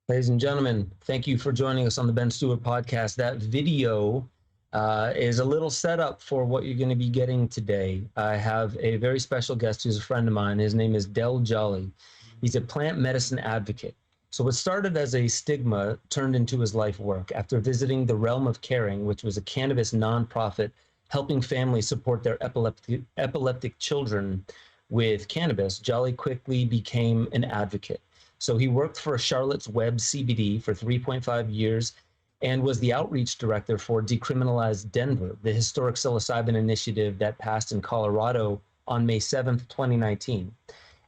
Ladies and gentlemen, thank you for joining us on the Ben Stewart podcast. That video is a little setup for what you're going to be getting today. I have a very special guest who's a friend of mine. His name is Del Jolly. He's a plant medicine advocate. So what started as a stigma turned into his life work. After visiting the Realm of Caring, which was a cannabis nonprofit helping families support their epileptic children with cannabis, Jolly quickly became an advocate. So he worked for Charlotte's Web CBD for 3.5 years and was the outreach director for Decriminalize Denver, the historic psilocybin initiative that passed in Colorado on May 7th, 2019.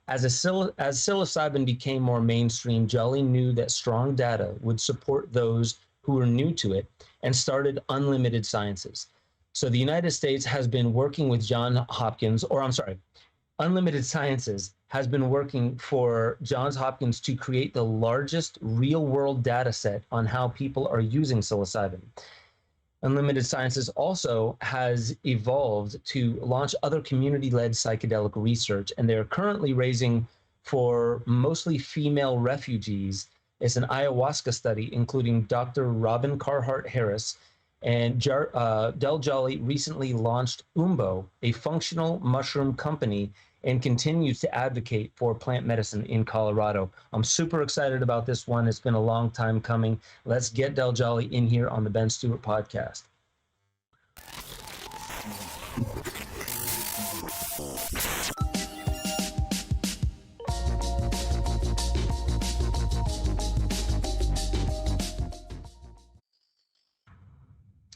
As psilocybin became more mainstream, Jolly knew that strong data would support those who were new to it and started Unlimited Sciences. So the United States has been working with Unlimited Sciences has been working for Johns Hopkins to create the largest real-world data set on how people are using psilocybin. Unlimited Sciences also has evolved to launch other community-led psychedelic research, and they're currently raising for mostly female refugees. It's an ayahuasca study, including Dr. Robin Carhart Harris, and Del Jolly recently launched Umbo, a functional mushroom company, and continues to advocate for plant medicine in Colorado. I'm super excited about this one. It's been a long time coming. Let's get Del Jolly in here on the Ben Stewart podcast.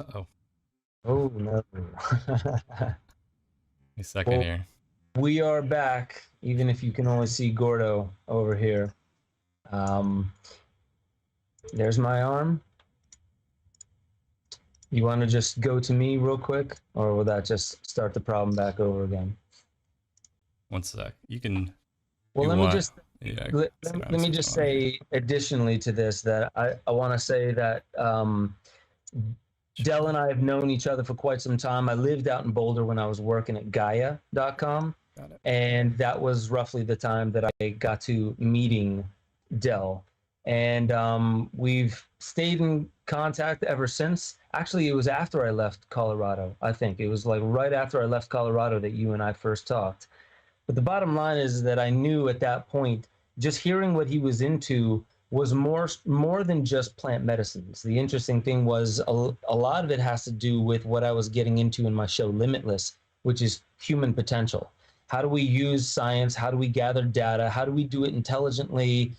Uh-oh. Oh, no. A second here. We are back, even if you can only see Gordo over here. There's my arm. You want to just go to me real quick, or will that just start the problem back over again? One sec. You can. Well, let me just let me just say additionally to this that I want to say that Del and I have known each other for quite some time. I lived out in Boulder when I was working at Gaia.com. And that was roughly the time that I got to meeting Del. And we've stayed in contact ever since. Actually, it was after I left Colorado, I think. It was like right after I left Colorado that you and I first talked. But the bottom line is that I knew at that point, just hearing what he was into was more than just plant medicines. The interesting thing was a lot of it has to do with what I was getting into in my show Limitless, which is human potential. How do we use science? How do we gather data? How do we do it intelligently,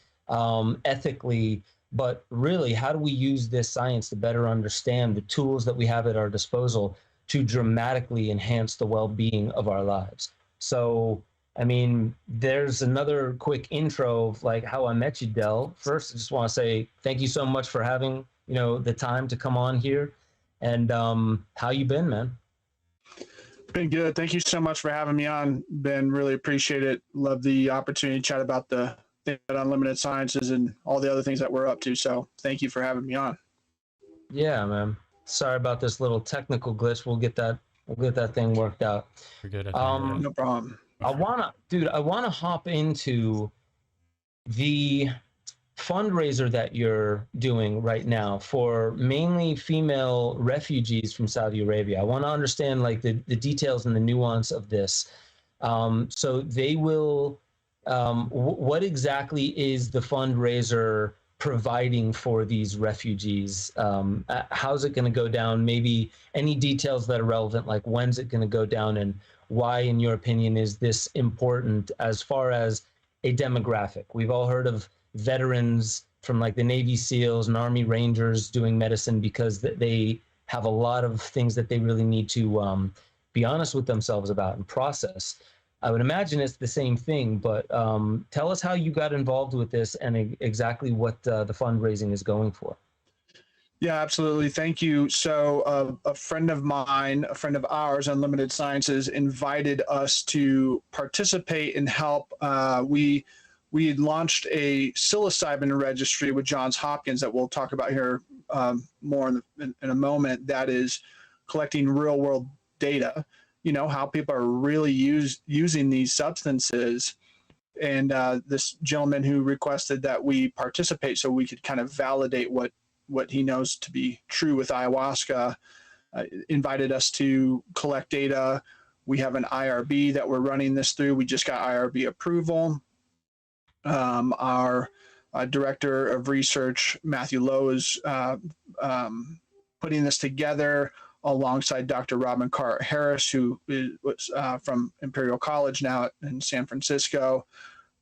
ethically? But really, how do we use this science to better understand the tools that we have at our disposal to dramatically enhance the well-being of our lives? So, I mean, there's another quick intro of like how I met you, Del. First, I just want to say thank you so much for having, the time to come on here. And how you been, man? Been good. Thank you so much for having me on, Ben. Really appreciate it. Love the opportunity to chat about the thing at Unlimited Sciences and all the other things that we're up to. So thank you for having me on. Yeah, man. Sorry about this little technical glitch. We'll get that thing worked out. We're good at no problem. I wanna hop into the fundraiser that you're doing right now for mainly female refugees from Saudi Arabia. I want to understand like the details and the nuance of this. So they will, what exactly is the fundraiser providing for these refugees? How's it going to go down? Maybe any details that are relevant, like when's it going to go down and why, in your opinion, is this important as far as a demographic? We've all heard of veterans from like the Navy SEALs and Army Rangers doing medicine because they have a lot of things that they really need to be honest with themselves about and process. I would imagine it's the same thing, but tell us how you got involved with this and exactly what the fundraising is going for. Yeah, absolutely. Thank you. So a friend of mine, a friend of ours, Unlimited Sciences, invited us to participate and help. We had launched a psilocybin registry with Johns Hopkins that we'll talk about here more in a moment. That is collecting real world data, how people are really using these substances and this gentleman who requested that we participate so we could kind of validate what he knows to be true with ayahuasca, invited us to collect data. We have an IRB that we're running this through. We just got IRB approval. Our director of research, Matthew Lowe, is putting this together alongside Dr. Robin Carhart Harris, who was from Imperial College now in San Francisco,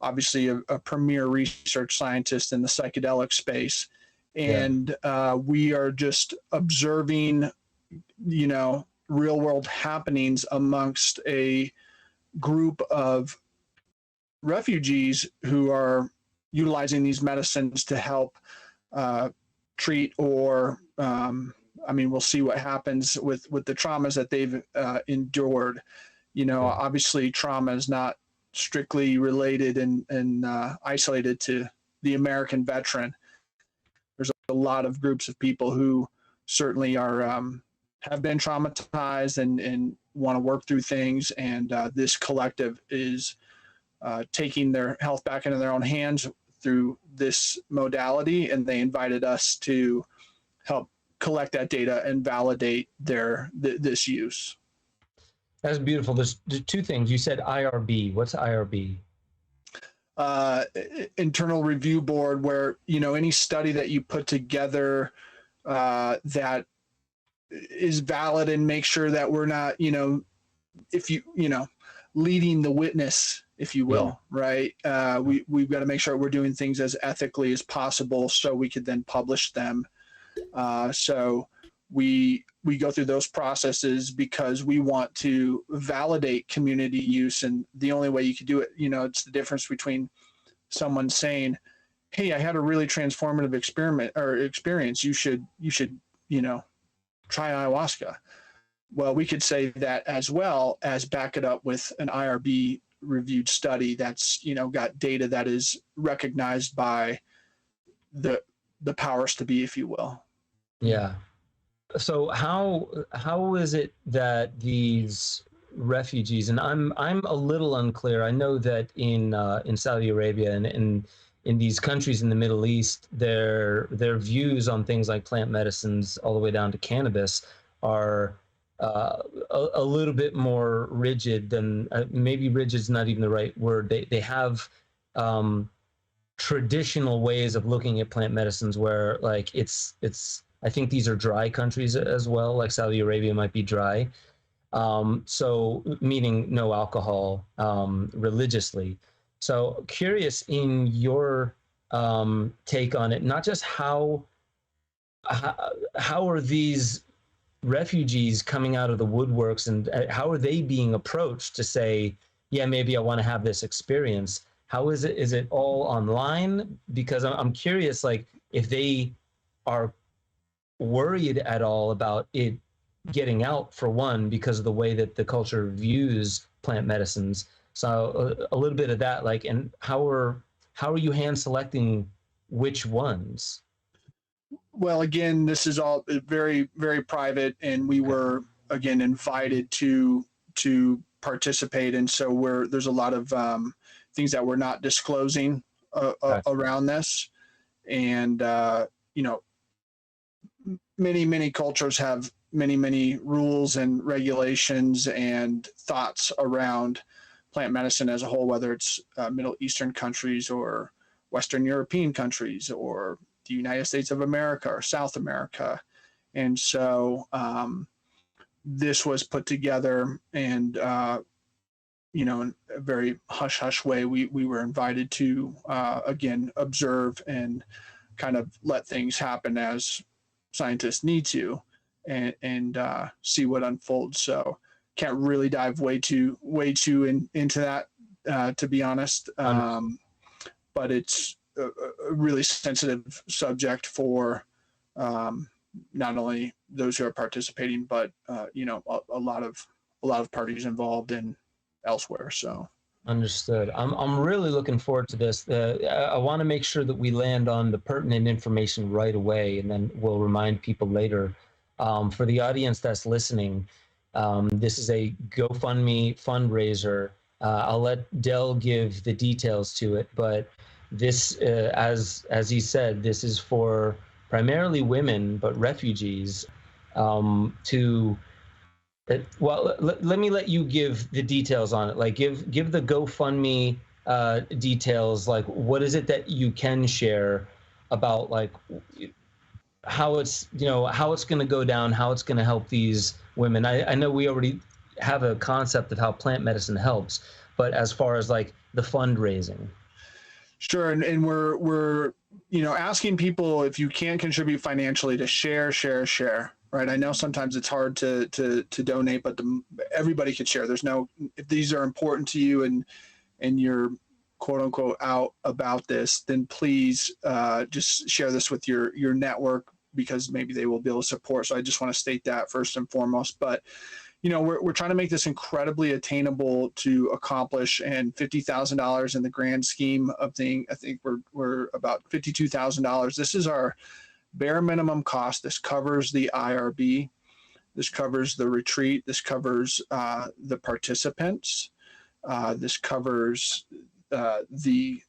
obviously a premier research scientist in the psychedelic space. And we are just observing, you know, real world happenings amongst a group of refugees who are utilizing these medicines to help treat or I mean, we'll see what happens with the traumas that they've endured. You know, obviously trauma is not strictly related and isolated to the American veteran. There's a lot of groups of people who certainly are have been traumatized and want to work through things. And this collective is taking their health back into their own hands through this modality. And they invited us to help collect that data and validate this use. That's beautiful. There's two things. You said IRB. What's IRB? Internal review board, where, you know, any study that you put together that is valid, and make sure that we're not, you know, leading the witness, if you will, right? We've got to make sure we're doing things as ethically as possible so we could then publish them. So we go through those processes because we want to validate community use. And the only way you could do it, you know, it's the difference between someone saying, hey, I had a really transformative experience. You should, you know, try ayahuasca. Well, we could say that as well as back it up with an IRB reviewed study that's, you know, got data that is recognized by the powers to be, if you will. Yeah. So how is it that these refugees, and I'm a little unclear. I know that in Saudi Arabia and in these countries in the Middle East, their views on things like plant medicines all the way down to cannabis are a little bit more rigid than maybe rigid is not even the right word. They have traditional ways of looking at plant medicines where, like, it's I think these are dry countries as well, like Saudi Arabia might be dry. So meaning no alcohol religiously. So curious in your take on it, not just how are these refugees coming out of the woodworks, and how are they being approached to say, yeah, maybe I want to have this experience? How is it? Is it all online? Because I'm curious, like, if they are worried at all about it getting out, for one, because of the way that the culture views plant medicines. So a little bit of that, like, and how are you hand selecting which ones? Well, again, this is all very, very private, and we were, again, invited to participate. And so there's a lot of things that we're not disclosing around this. And, you know, many cultures have many rules and regulations and thoughts around plant medicine as a whole, whether it's Middle Eastern countries or Western European countries or the United States of America or South America. And so this was put together, and you know, in a very hush way, we were invited to again observe and kind of let things happen as scientists need to, and see what unfolds. So can't really dive way too into that, to be honest. But it's a really sensitive subject for not only those who are participating, but you know, a lot of parties involved and elsewhere. So Understood. I'm really looking forward to this. I want to make sure that we land on the pertinent information right away, and then we'll remind people later. For the audience that's listening, this is a GoFundMe fundraiser I'll let Del give the details to it, but this, as he said, this is for primarily women, but refugees, to well, let me let you give the details on it. Like, give the GoFundMe details. Like, what is it that you can share about, like, how it's, how it's going to go down, how it's going to help these women. I know we already have a concept of how plant medicine helps, but as far as like the fundraising. Sure, and we're asking people, if you can contribute financially, to share, right? I know sometimes it's hard to donate, but everybody could share. There's no, if these are important to you and you're quote unquote out about this, then please just share this with your network, because maybe they will be able to support. So I just want to state that first and foremost. But we're trying to make this incredibly attainable to accomplish, and $50,000 in the grand scheme of things, I think we're about $52,000. This is our bare minimum cost. This covers the IRB, this covers the retreat, this covers the participants, this covers the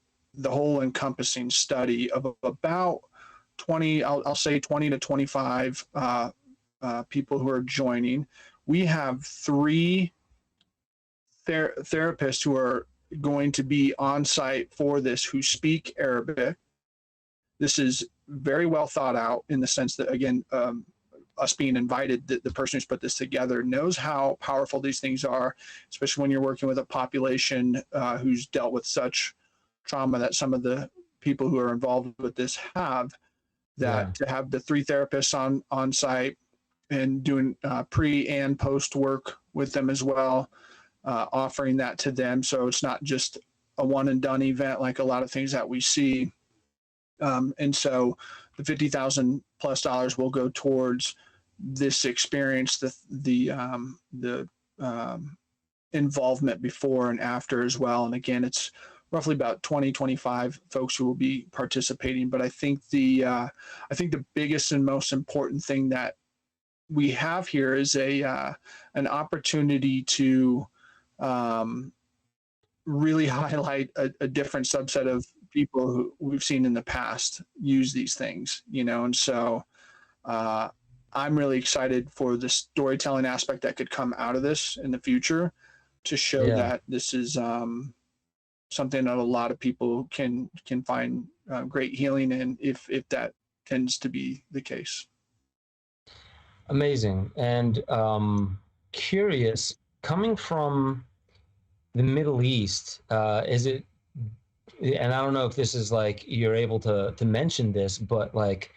whole encompassing study of about 20, I'll say 20 to 25 people who are joining. We have 3 therapists who are going to be on site for this, who speak Arabic. This is very well thought out, in the sense that, again, us being invited, the person who's put this together knows how powerful these things are, especially when you're working with a population who's dealt with such trauma that some of the people who are involved with this have. To have the 3 therapists on site and doing pre and post work with them as well, offering that to them. So it's not just a one and done event like a lot of things that we see. And so the $50,000+ will go towards this experience, the involvement before and after as well. And again, it's roughly about 20-25 folks who will be participating. But I think the biggest and most important thing that we have here is an opportunity to really highlight a different subset of people who we've seen in the past use these things, and so I'm really excited for the storytelling aspect that could come out of this in the future, to show that this is something that a lot of people can find great healing in, if that tends to be the case. Amazing. And curious, coming from the Middle East, is it, and I don't know if this is like, you're able to mention this, but like,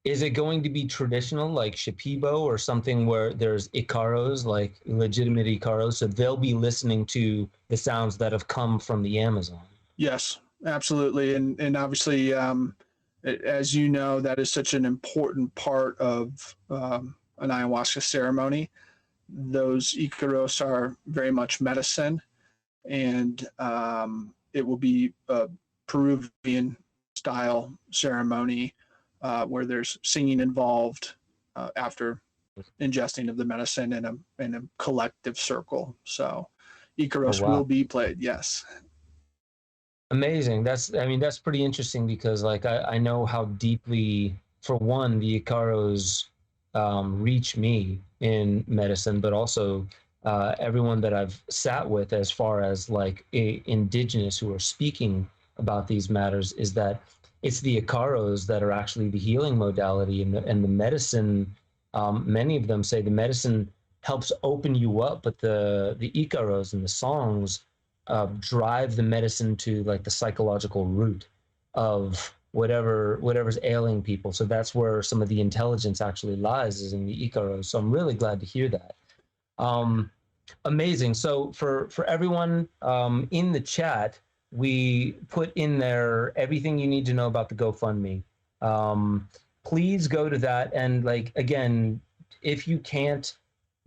is it going to be traditional, like Shipibo, or something where there's Icaros, like legitimate Icaros, so they'll be listening to the sounds that have come from the Amazon? Yes, absolutely. And obviously, as you know, that is such an important part of an ayahuasca ceremony. Those Icaros are very much medicine, and it will be a Peruvian style ceremony where there's singing involved after ingesting of the medicine in a collective circle. So Icaros will be played, yes. Amazing. That's pretty interesting, because like I know how deeply, for one, the Icaros reach me in medicine, but also everyone that I've sat with, as far as like indigenous who are speaking about these matters, is that it's the Icaros that are actually the healing modality, and the medicine. Many of them say the medicine helps open you up, but the Icaros and the songs drive the medicine to like the psychological root of whatever's ailing people. So that's where some of the intelligence actually lies, is in the Icaros. So I'm really glad to hear that. Amazing. So for everyone in the chat, we put in there everything you need to know about the GoFundMe. Please go to that, and like, again, if you can't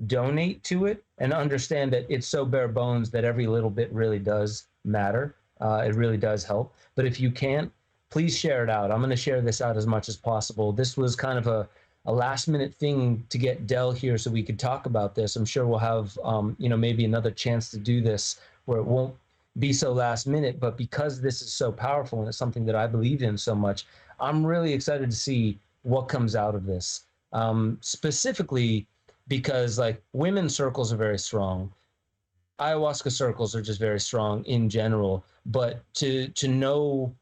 donate to it, and understand that it's so bare bones that every little bit really does matter. It really does help. But if you can't, please share it out. I'm going to share this out as much as possible. This was kind of a last minute thing to get Del here so we could talk about this. I'm sure we'll have, maybe another chance to do this where it won't be so last minute, but because this is so powerful and it's something that I believe in so much, I'm really excited to see what comes out of this. Specifically because like women's circles are very strong. Ayahuasca circles are just very strong in general, but to know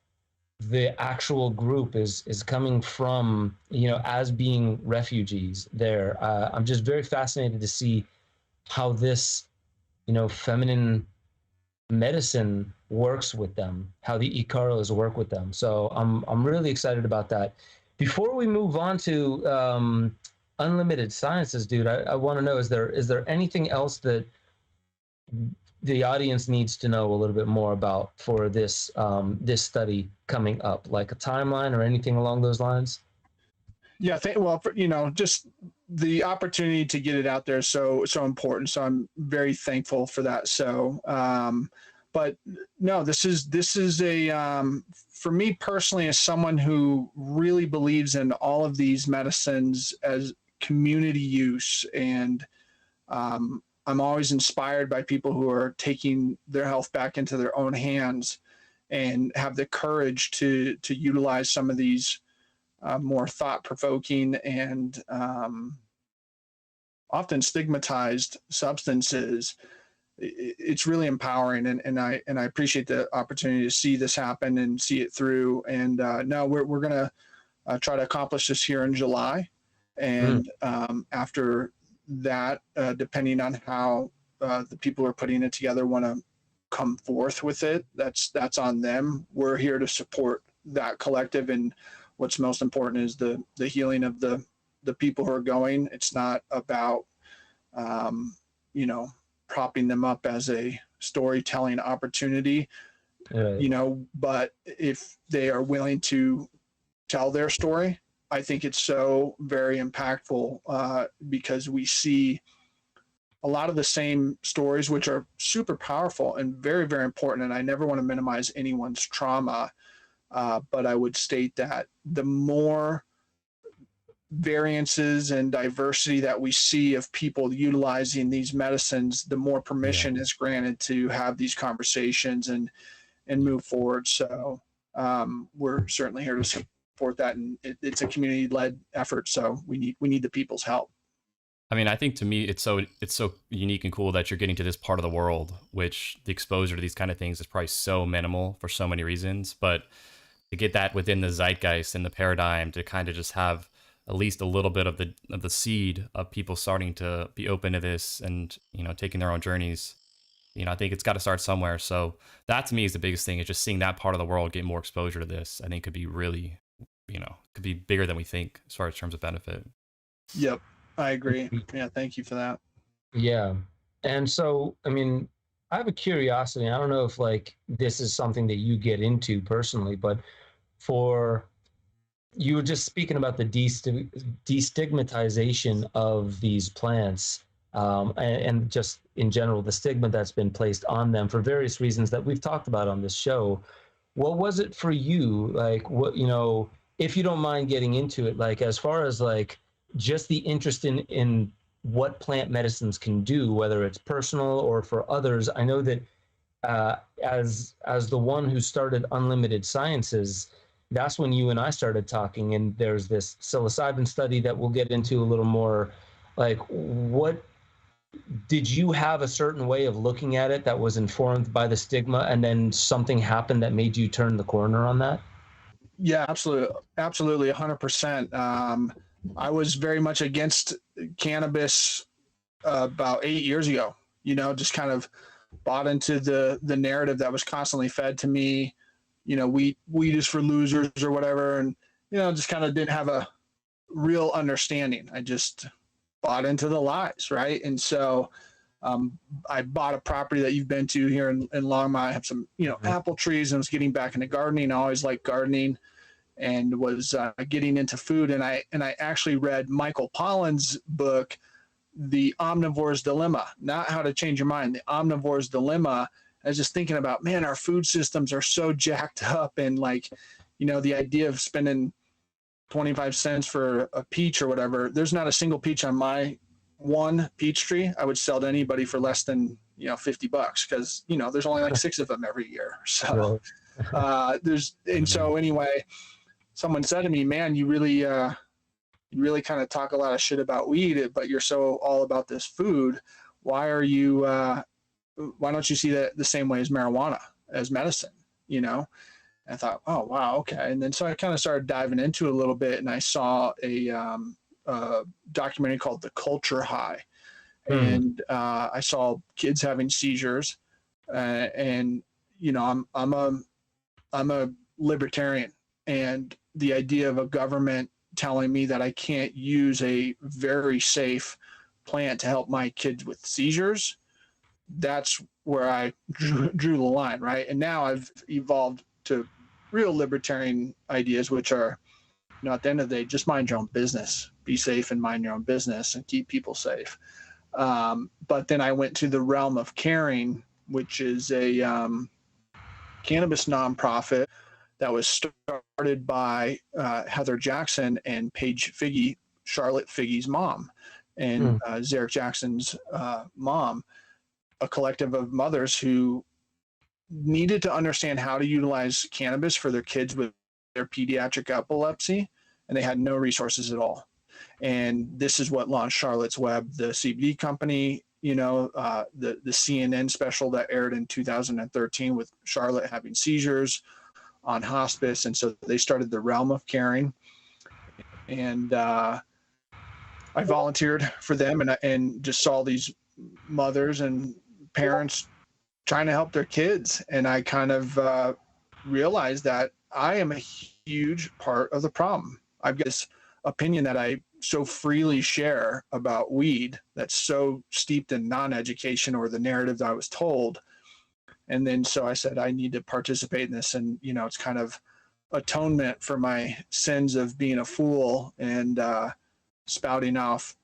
the actual group is coming from, as being refugees there. I'm just very fascinated to see how this, feminine medicine works with them, how the Icaros work with them. So I'm really excited about that. Before we move on to unlimited sciences, dude, I want to know, is there anything else that the audience needs to know a little bit more about for this this study coming up, like a timeline or anything along those lines? Yeah, just the opportunity to get it out there is so important. So I'm very thankful for that. So, but no, this is a for me personally, as someone who really believes in all of these medicines as community use, and I'm always inspired by people who are taking their health back into their own hands and have the courage to utilize some of these more thought-provoking and often stigmatized substances. It's really empowering, and I appreciate the opportunity to see this happen and see it through. And now we're gonna try to accomplish this here in July, and after that, depending on how the people who are putting it together want to come forth with it, that's on them. We're here to support that collective, and what's most important is the healing of the people who are going. It's not about propping them up as a storytelling opportunity, but if they are willing to tell their story, I think it's so very impactful because we see a lot of the same stories, which are super powerful and very, very important. And I never want to minimize anyone's trauma, but I would state that the more variances and diversity that we see of people utilizing these medicines, the more permission is granted to have these conversations and move forward. So we're certainly here to support that, and it's a community-led effort. So we need the people's help. I mean, I think to me, it's so unique and cool that you're getting to this part of the world, which the exposure to these kind of things is probably so minimal for so many reasons. But to get that within the zeitgeist and the paradigm, to kind of just have at least a little bit of the seed of people starting to be open to this and, taking their own journeys, I think it's got to start somewhere. So that to me is the biggest thing, is just seeing that part of the world get more exposure to this. I think could be really, could be bigger than we think as far as terms of benefit. Yep. I agree. Yeah. Thank you for that. Yeah. And so, I mean, I have a curiosity. I don't know if this is something that you get into personally, but you were just speaking about the destigmatization of these plants, and just in general, the stigma that's been placed on them for various reasons that we've talked about on this show. What was it for you? If you don't mind getting into it, as far as just the interest in what plant medicines can do, whether it's personal or for others. I know that as the one who started Unlimited Sciences, that's when you and I started talking, and there's this psilocybin study that we'll get into a little more. What did you have a certain way of looking at it that was informed by the stigma, and then something happened that made you turn the corner on that? Yeah, absolutely. 100%. I was very much against cannabis about 8 years ago, just kind of bought into the narrative that was constantly fed to me, weed is for losers or whatever. And, just kind of didn't have a real understanding. I just bought into the lies. Right. And so I bought a property that you've been to here in Longmont. I have some, apple trees, and was getting back into gardening. I always liked gardening, and was getting into food. And I actually read Michael Pollan's book, The Omnivore's Dilemma, not How to Change Your Mind, The Omnivore's Dilemma. I was just thinking about, man, our food systems are so jacked up, and the idea of spending 25 cents for a peach or whatever. There's not a single peach on my one peach tree I would sell to anybody for less than, $50, because, there's only like 6 of them every year. So so anyway, someone said to me, man, you really kind of talk a lot of shit about weed, but you're so all about this food. Why don't you see that the same way as marijuana, as medicine, I thought, oh, wow, okay. And then so I kind of started diving into it a little bit, and I saw a documentary called The Culture High. And I saw kids having seizures, and I'm a libertarian, and the idea of a government telling me that I can't use a very safe plant to help my kids with seizures, that's where I drew the line, right? And now I've evolved to real libertarian ideas, which are, at the end of the day, just mind your own business, be safe and mind your own business and keep people safe. But then I went to the realm of caring, which is a cannabis nonprofit that was started by Heather Jackson and Paige Figge, Charlotte Figge's mom, and Zarek Jackson's mom, a collective of mothers who needed to understand how to utilize cannabis for their kids with their pediatric epilepsy, and they had no resources at all. And this is what launched Charlotte's Web, the CBD company, the CNN special that aired in 2013 with Charlotte having seizures on hospice. And so they started the Realm of Caring. And I volunteered for them, and just saw these mothers and parents trying to help their kids. And I kind of realized that I am a huge part of the problem. I've got this opinion that I so freely share about weed that's so steeped in non-education or the narrative that I was told. And then so I said, I need to participate in this. And, it's kind of atonement for my sins of being a fool and spouting off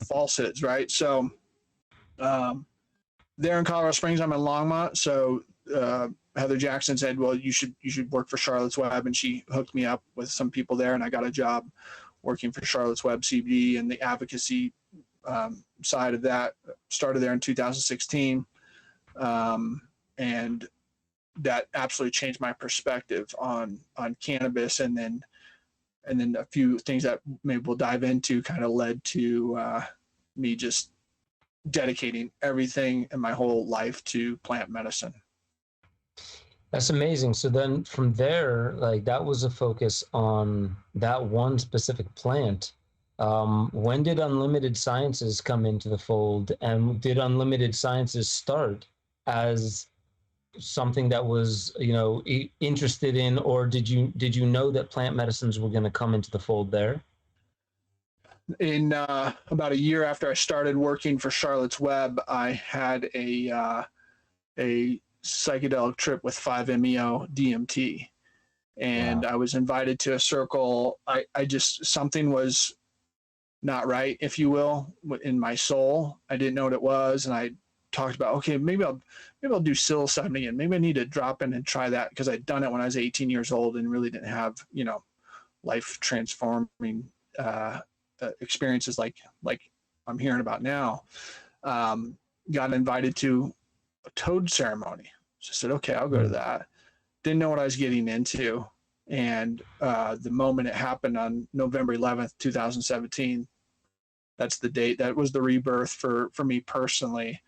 falsehoods, right? So there in Colorado Springs, I'm in Longmont. So Heather Jackson said, well, you should work for Charlotte's Web. And she hooked me up with some people there, and I got a job working for Charlotte's Web CBD and the advocacy side of that. Started there in 2016. And that absolutely changed my perspective on cannabis. And then a few things that maybe we'll dive into kind of led to me just dedicating everything in my whole life to plant medicine. That's amazing. So then from there, like, that was a focus on that one specific plant. When did Unlimited Sciences come into the fold, and did Unlimited Sciences start as something that was, interested in, or did you know that plant medicines were going to come into the fold there? In about a year after I started working for Charlotte's Web, I had a psychedelic trip with 5-MeO DMT, and wow. I was invited to a circle. I just, something was not right, if you will, in my soul. I didn't know what it was, and I talked about, okay, maybe I'll do psilocybin again. Maybe I need to drop in and try that, because I'd done it when I was 18 years old and really didn't have, life transforming experiences like I'm hearing about now. Got invited to a toad ceremony. So I said, okay, I'll go to that. Didn't know what I was getting into. And the moment it happened on November 11th, 2017, that's the date. That was the rebirth for me personally.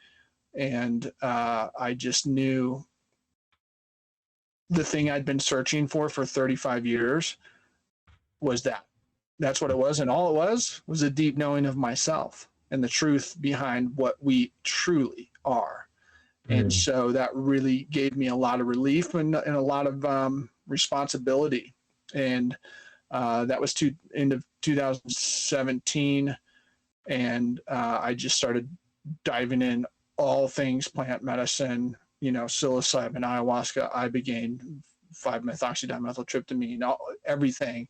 And I just knew the thing I'd been searching for 35 years was that. That's what it was. And all it was a deep knowing of myself and the truth behind what we truly are. And so that really gave me a lot of relief and a lot of responsibility. And that was end of 2017. And I just started diving in all things plant medicine, psilocybin, ayahuasca, ibogaine, 5-methoxydimethyltryptamine, everything.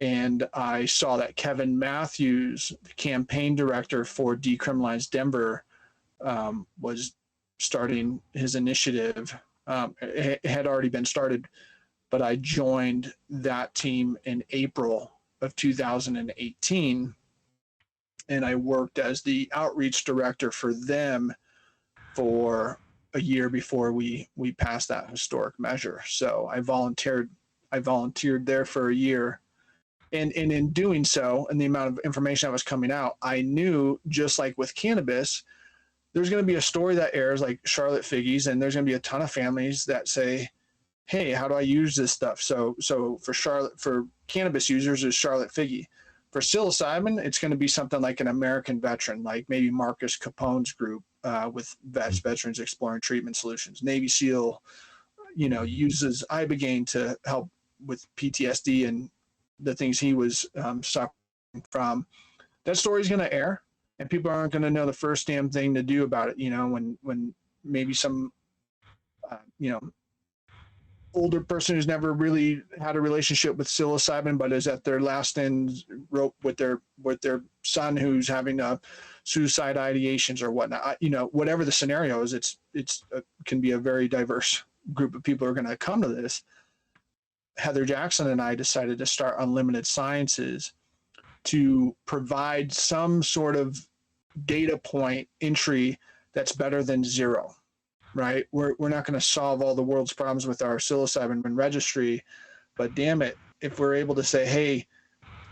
And I saw that Kevin Matthews, the campaign director for Decriminalize Denver, was starting his initiative. It had already been started but I joined that team in April of 2018, and I worked as the outreach director for them for a year before we passed that historic measure. So I volunteered there for a year. And in doing so, and the amount of information that was coming out, I knew, just like with cannabis, there's going to be a story that airs like Charlotte Figgy's, and there's going to be a ton of families that say, hey, how do I use this stuff? So for cannabis users is Charlotte Figgy. For psilocybin, it's going to be something like an American veteran, like maybe Marcus Capone's group with Veterans Exploring Treatment Solutions. Navy SEAL, uses Ibogaine to help with PTSD and the things he was suffering from. That story's going to air, and people aren't going to know the first damn thing to do about it. When maybe some, older person who's never really had a relationship with psilocybin, but is at their last end rope with their son who's having suicide ideations or whatnot. Whatever the scenario is, it can be a very diverse group of people who are going to come to this. Heather Jackson and I decided to start Unlimited Sciences to provide some sort of data point entry that's better than zero, right? We're not going to solve all the world's problems with our psilocybin registry, but damn it, if we're able to say, hey,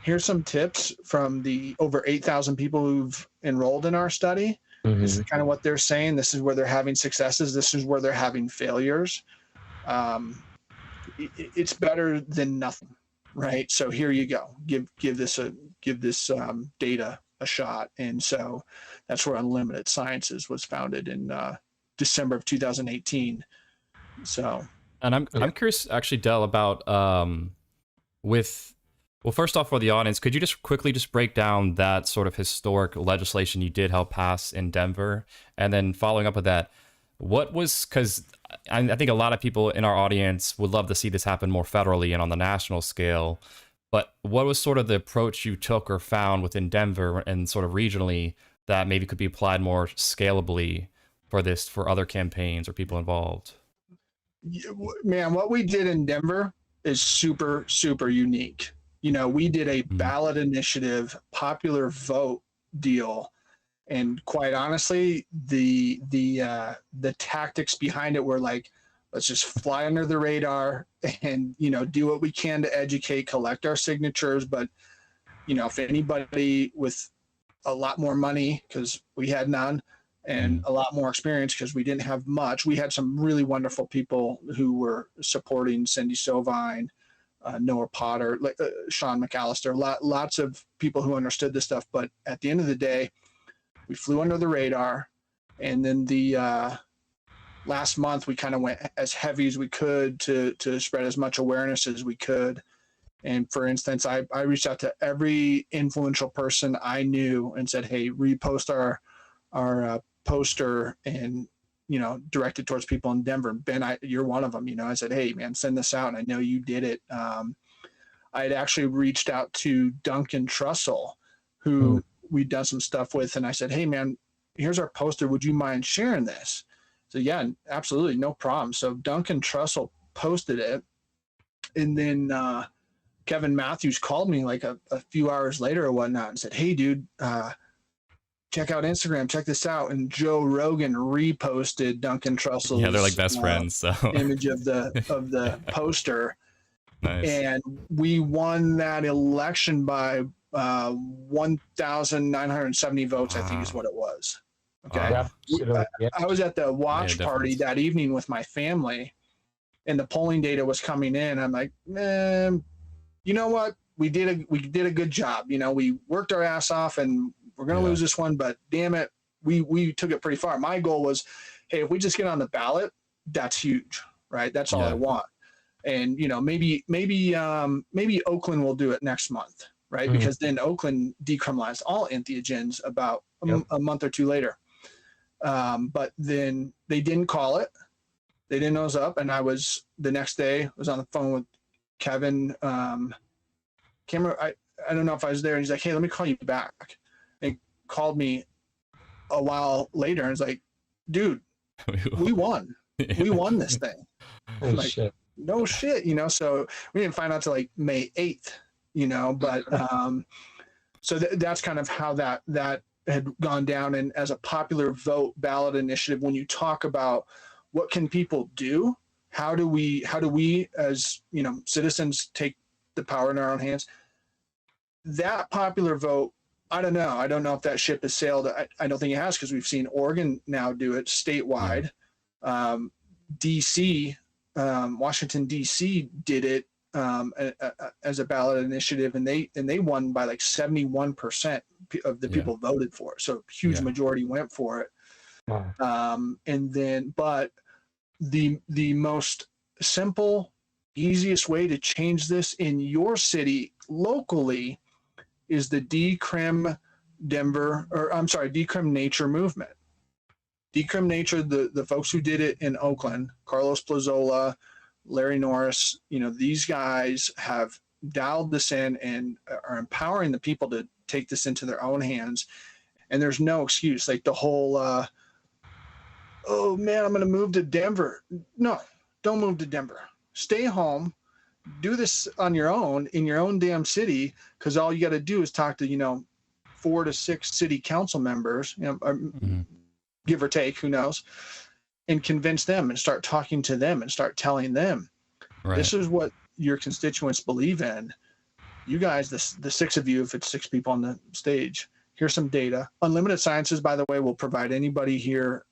here's some tips from the over 8,000 people who've enrolled in our study. Mm-hmm. This is kind of what they're saying. This is where they're having successes. This is where they're having failures. It's better than nothing, right? So here you go. Give this data a shot. And so that's where Unlimited Sciences was founded in December of 2018. So, and I'm curious, actually, Del, about first off, for the audience, could you just quickly break down that sort of historic legislation you did help pass in Denver, and then following up with that, because I think a lot of people in our audience would love to see this happen more federally and on the national scale, but what was sort of the approach you took or found within Denver and sort of regionally that maybe could be applied more scalably for other campaigns or people involved? Man, what we did in Denver is super, super unique. We did a ballot initiative, popular vote deal. And quite honestly, the tactics behind it were like, let's just fly under the radar and, do what we can to educate, collect our signatures. But, if anybody with a lot more money, because we had none, and a lot more experience because we didn't have much, we had some really wonderful people who were supporting Cindy Sovine, Noah Potter, Sean McAllister, lots of people who understood this stuff. But at the end of the day, we flew under the radar, and then the last month we kind of went as heavy as we could to spread as much awareness as we could. And for instance, I reached out to every influential person I knew and said, hey, repost our poster and, direct it towards people in Denver. Ben, you're one of them. I said, hey, man, send this out. And I know you did it. I had actually reached out to Duncan Trussell, who we'd done some stuff with. And I said, hey, man, here's our poster. Would you mind sharing this? So yeah, absolutely. No problem. So Duncan Trussell posted it. And then Kevin Matthews called me like a few hours later or whatnot and said, hey, dude, check out Instagram, check this out. And Joe Rogan reposted Duncan Trussell's they're like best friends. So image of the poster. Nice. And we won that election by 1,970 votes, I think is what it was. Okay. I was at the watch party that evening with my family, and the polling data was coming in. I'm like, man, you know what? We did a good job. We worked our ass off, and we're going to lose this one, but damn it, we took it pretty far. My goal was, hey, if we just get on the ballot, that's huge, right? That's all I want. And, maybe Oakland will do it next month, right? Because then Oakland decriminalized all entheogens about a month or two later. But then they didn't call it. They didn't know it was up. And the next day, I was on the phone with Kevin. I don't know if I was there. And he's like, hey, let me call you back. And he called me a while later and was like, dude, we won. We won this thing. Holy shit. no shit, so we didn't find out till like May 8th, but so that's kind of how that had gone down. And as a popular vote ballot initiative, when you talk about what can people do, how do we as citizens take the power in our own hands, that popular vote, I don't know if that ship has sailed. I don't think it has, because we've seen Oregon now do it statewide. DC, Washington DC did it as a ballot initiative, and they won by like 71% of the people voted for it. So a huge majority went for it. Wow. And then, but the most simple, easiest way to change this in your city locally is the Decrim Denver, Decrim Nature movement. Decrim Nature, the folks who did it in Oakland, Carlos Plazola, Larry Norris, these guys have dialed this in and are empowering the people to take this into their own hands. And there's no excuse. Like the whole, oh man, I'm going to move to Denver. No, don't move to Denver. Stay home. Do this on your own in your own damn city, because all you got to do is talk to 4 to 6 city council members, give or take, who knows, and convince them and start talking to them and start telling them, this is what your constituents believe in. You guys, the 6 of you, if it's 6 people on the stage, here's some data. Unlimited Sciences, by the way, will provide anybody here,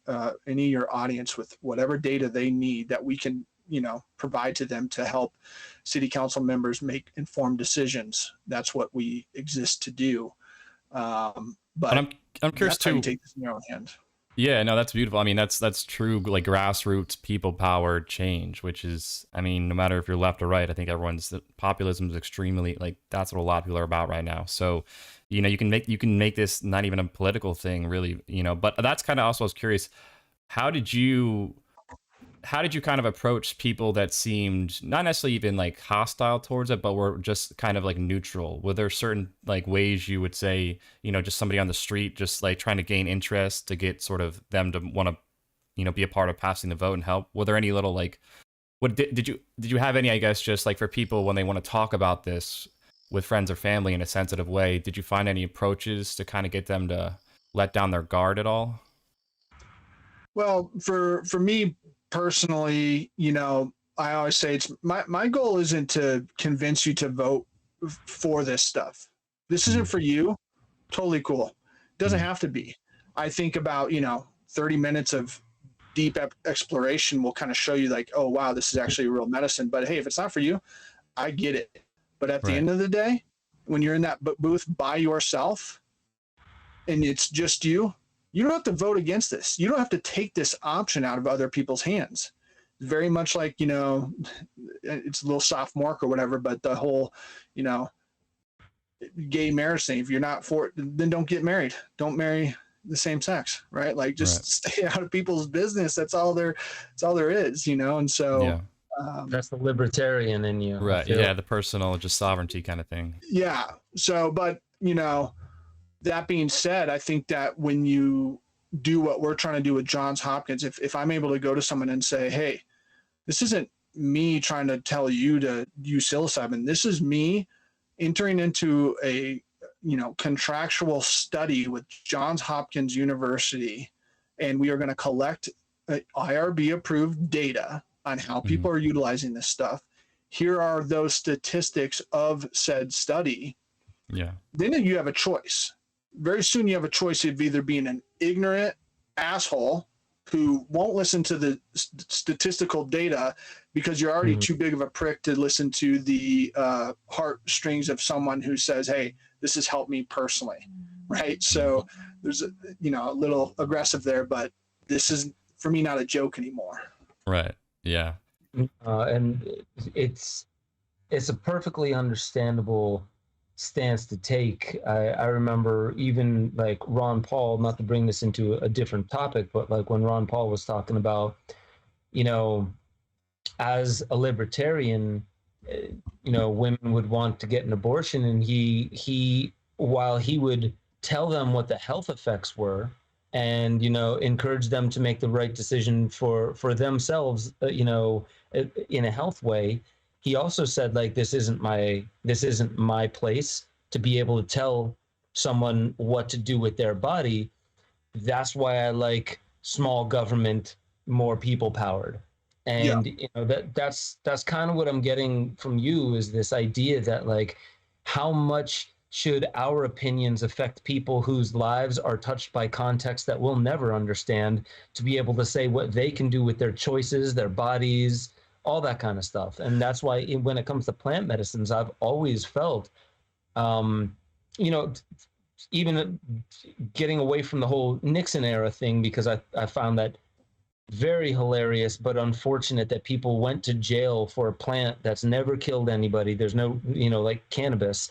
any of your audience, with whatever data they need that we can provide to them to help city council members make informed decisions. That's what we exist to do. But I'm curious too. Take this in your own hands. Yeah, no, that's beautiful. I mean, that's true, like grassroots, people-powered change, which is, I mean, no matter if you're left or right, I think populism is extremely, like, that's what a lot of people are about right now. So, you can make this not even a political thing, really, but that's kind of also, I was curious, how did you kind of approach people that seemed not necessarily even like hostile towards it, but were just kind of like neutral? Were there certain like ways you would say, just somebody on the street, just like trying to gain interest to get sort of them to want to, be a part of passing the vote and help? Were there any little like, what did you have any, I guess, just like for people when they want to talk about this with friends or family in a sensitive way, did you find any approaches to kind of get them to let down their guard at all? Well, for me personally, I always say it's my goal isn't to convince you to vote for this stuff. This isn't for you. Totally cool. It doesn't have to be. I think about, 30 minutes of deep exploration will kind of show you like, oh, wow, this is actually a real medicine. But hey, if it's not for you, I get it. But at the end of the day, when you're in that booth by yourself and it's just you don't have to vote against this. You don't have to take this option out of other people's hands. Very much like, it's a little sophomoric or whatever, but the whole, gay marriage thing, if you're not for it, then don't get married. Don't marry the same sex, right? Like just stay out of people's business. That's all there is, and so that's the libertarian in you. Right. Yeah. The personal, just sovereignty kind of thing. Yeah. So, but, that being said, I think that when you do what we're trying to do with Johns Hopkins, if I'm able to go to someone and say, hey, this isn't me trying to tell you to use psilocybin. This is me entering into a, contractual study with Johns Hopkins University, and we are going to collect IRB approved data on how people are utilizing this stuff. Here are those statistics of said study. Yeah. Then you have a choice. Very soon you have a choice of either being an ignorant asshole who won't listen to the statistical data because you're already too big of a prick to listen to the heartstrings of someone who says, hey, this has helped me personally, right? So there's a little aggressive there, but this is, for me, not a joke anymore. Right, yeah. And it's a perfectly understandable stance to take. I remember even like Ron Paul, not to bring this into a different topic, but like when Ron Paul was talking about, as a libertarian, women would want to get an abortion, and he while he would tell them what the health effects were and, you know, encourage them to make the right decision for themselves, you know, in a health way. He also said, like, this isn't my place to be able to tell someone what to do with their body. That's why I like small government, more people powered. And you know, that's kind of what I'm getting from you, is this idea that, like, how much should our opinions affect people whose lives are touched by context that we'll never understand, to be able to say what they can do with their choices, their bodies, all that kind of stuff. And that's why when it comes to plant medicines, I've always felt, you know, even getting away from the whole Nixon era thing, because I found that very hilarious, but unfortunate that people went to jail for a plant that's never killed anybody. There's no, you know, like cannabis,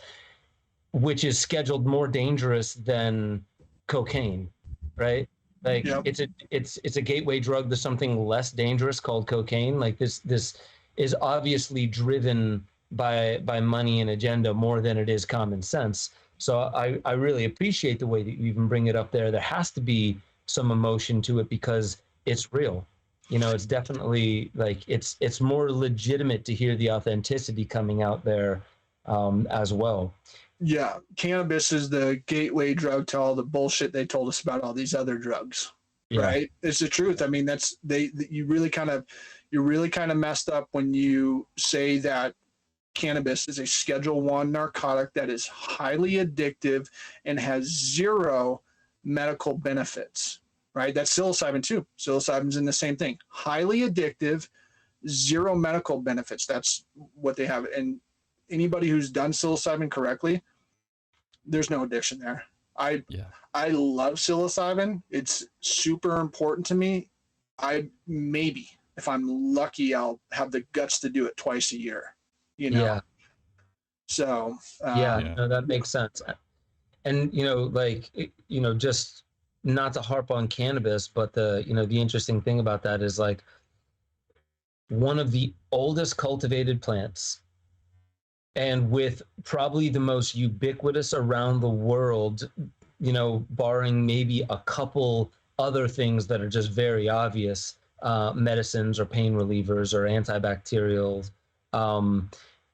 which is scheduled more dangerous than cocaine, right? Like it's a gateway drug to something less dangerous called cocaine. Like this is obviously driven by money and agenda more than it is common sense. So I really appreciate the way that you even bring it up there. There has to be some emotion to it because it's real. You know, it's definitely like it's more legitimate to hear the authenticity coming out there as well. Yeah, cannabis is the gateway drug to all the bullshit they told us about all these other drugs. Yeah. Right? It's the truth. I mean, you're really kind of messed up when you say that cannabis is a Schedule I narcotic that is highly addictive and has zero medical benefits. Right? That's psilocybin too. Psilocybin's in the same thing. Highly addictive, zero medical benefits. That's what they have. And anybody who's done psilocybin correctly, there's no addiction there. I love psilocybin. It's super important to me. Maybe if I'm lucky, I'll have the guts to do it twice a year, you know? Yeah. So, no, that makes sense. And, you know, like, you know, just not to harp on cannabis, but the interesting thing about that is, like, one of the oldest cultivated plants, and with probably the most ubiquitous around the world, you know, barring maybe a couple other things that are just very obvious, medicines or pain relievers or antibacterials,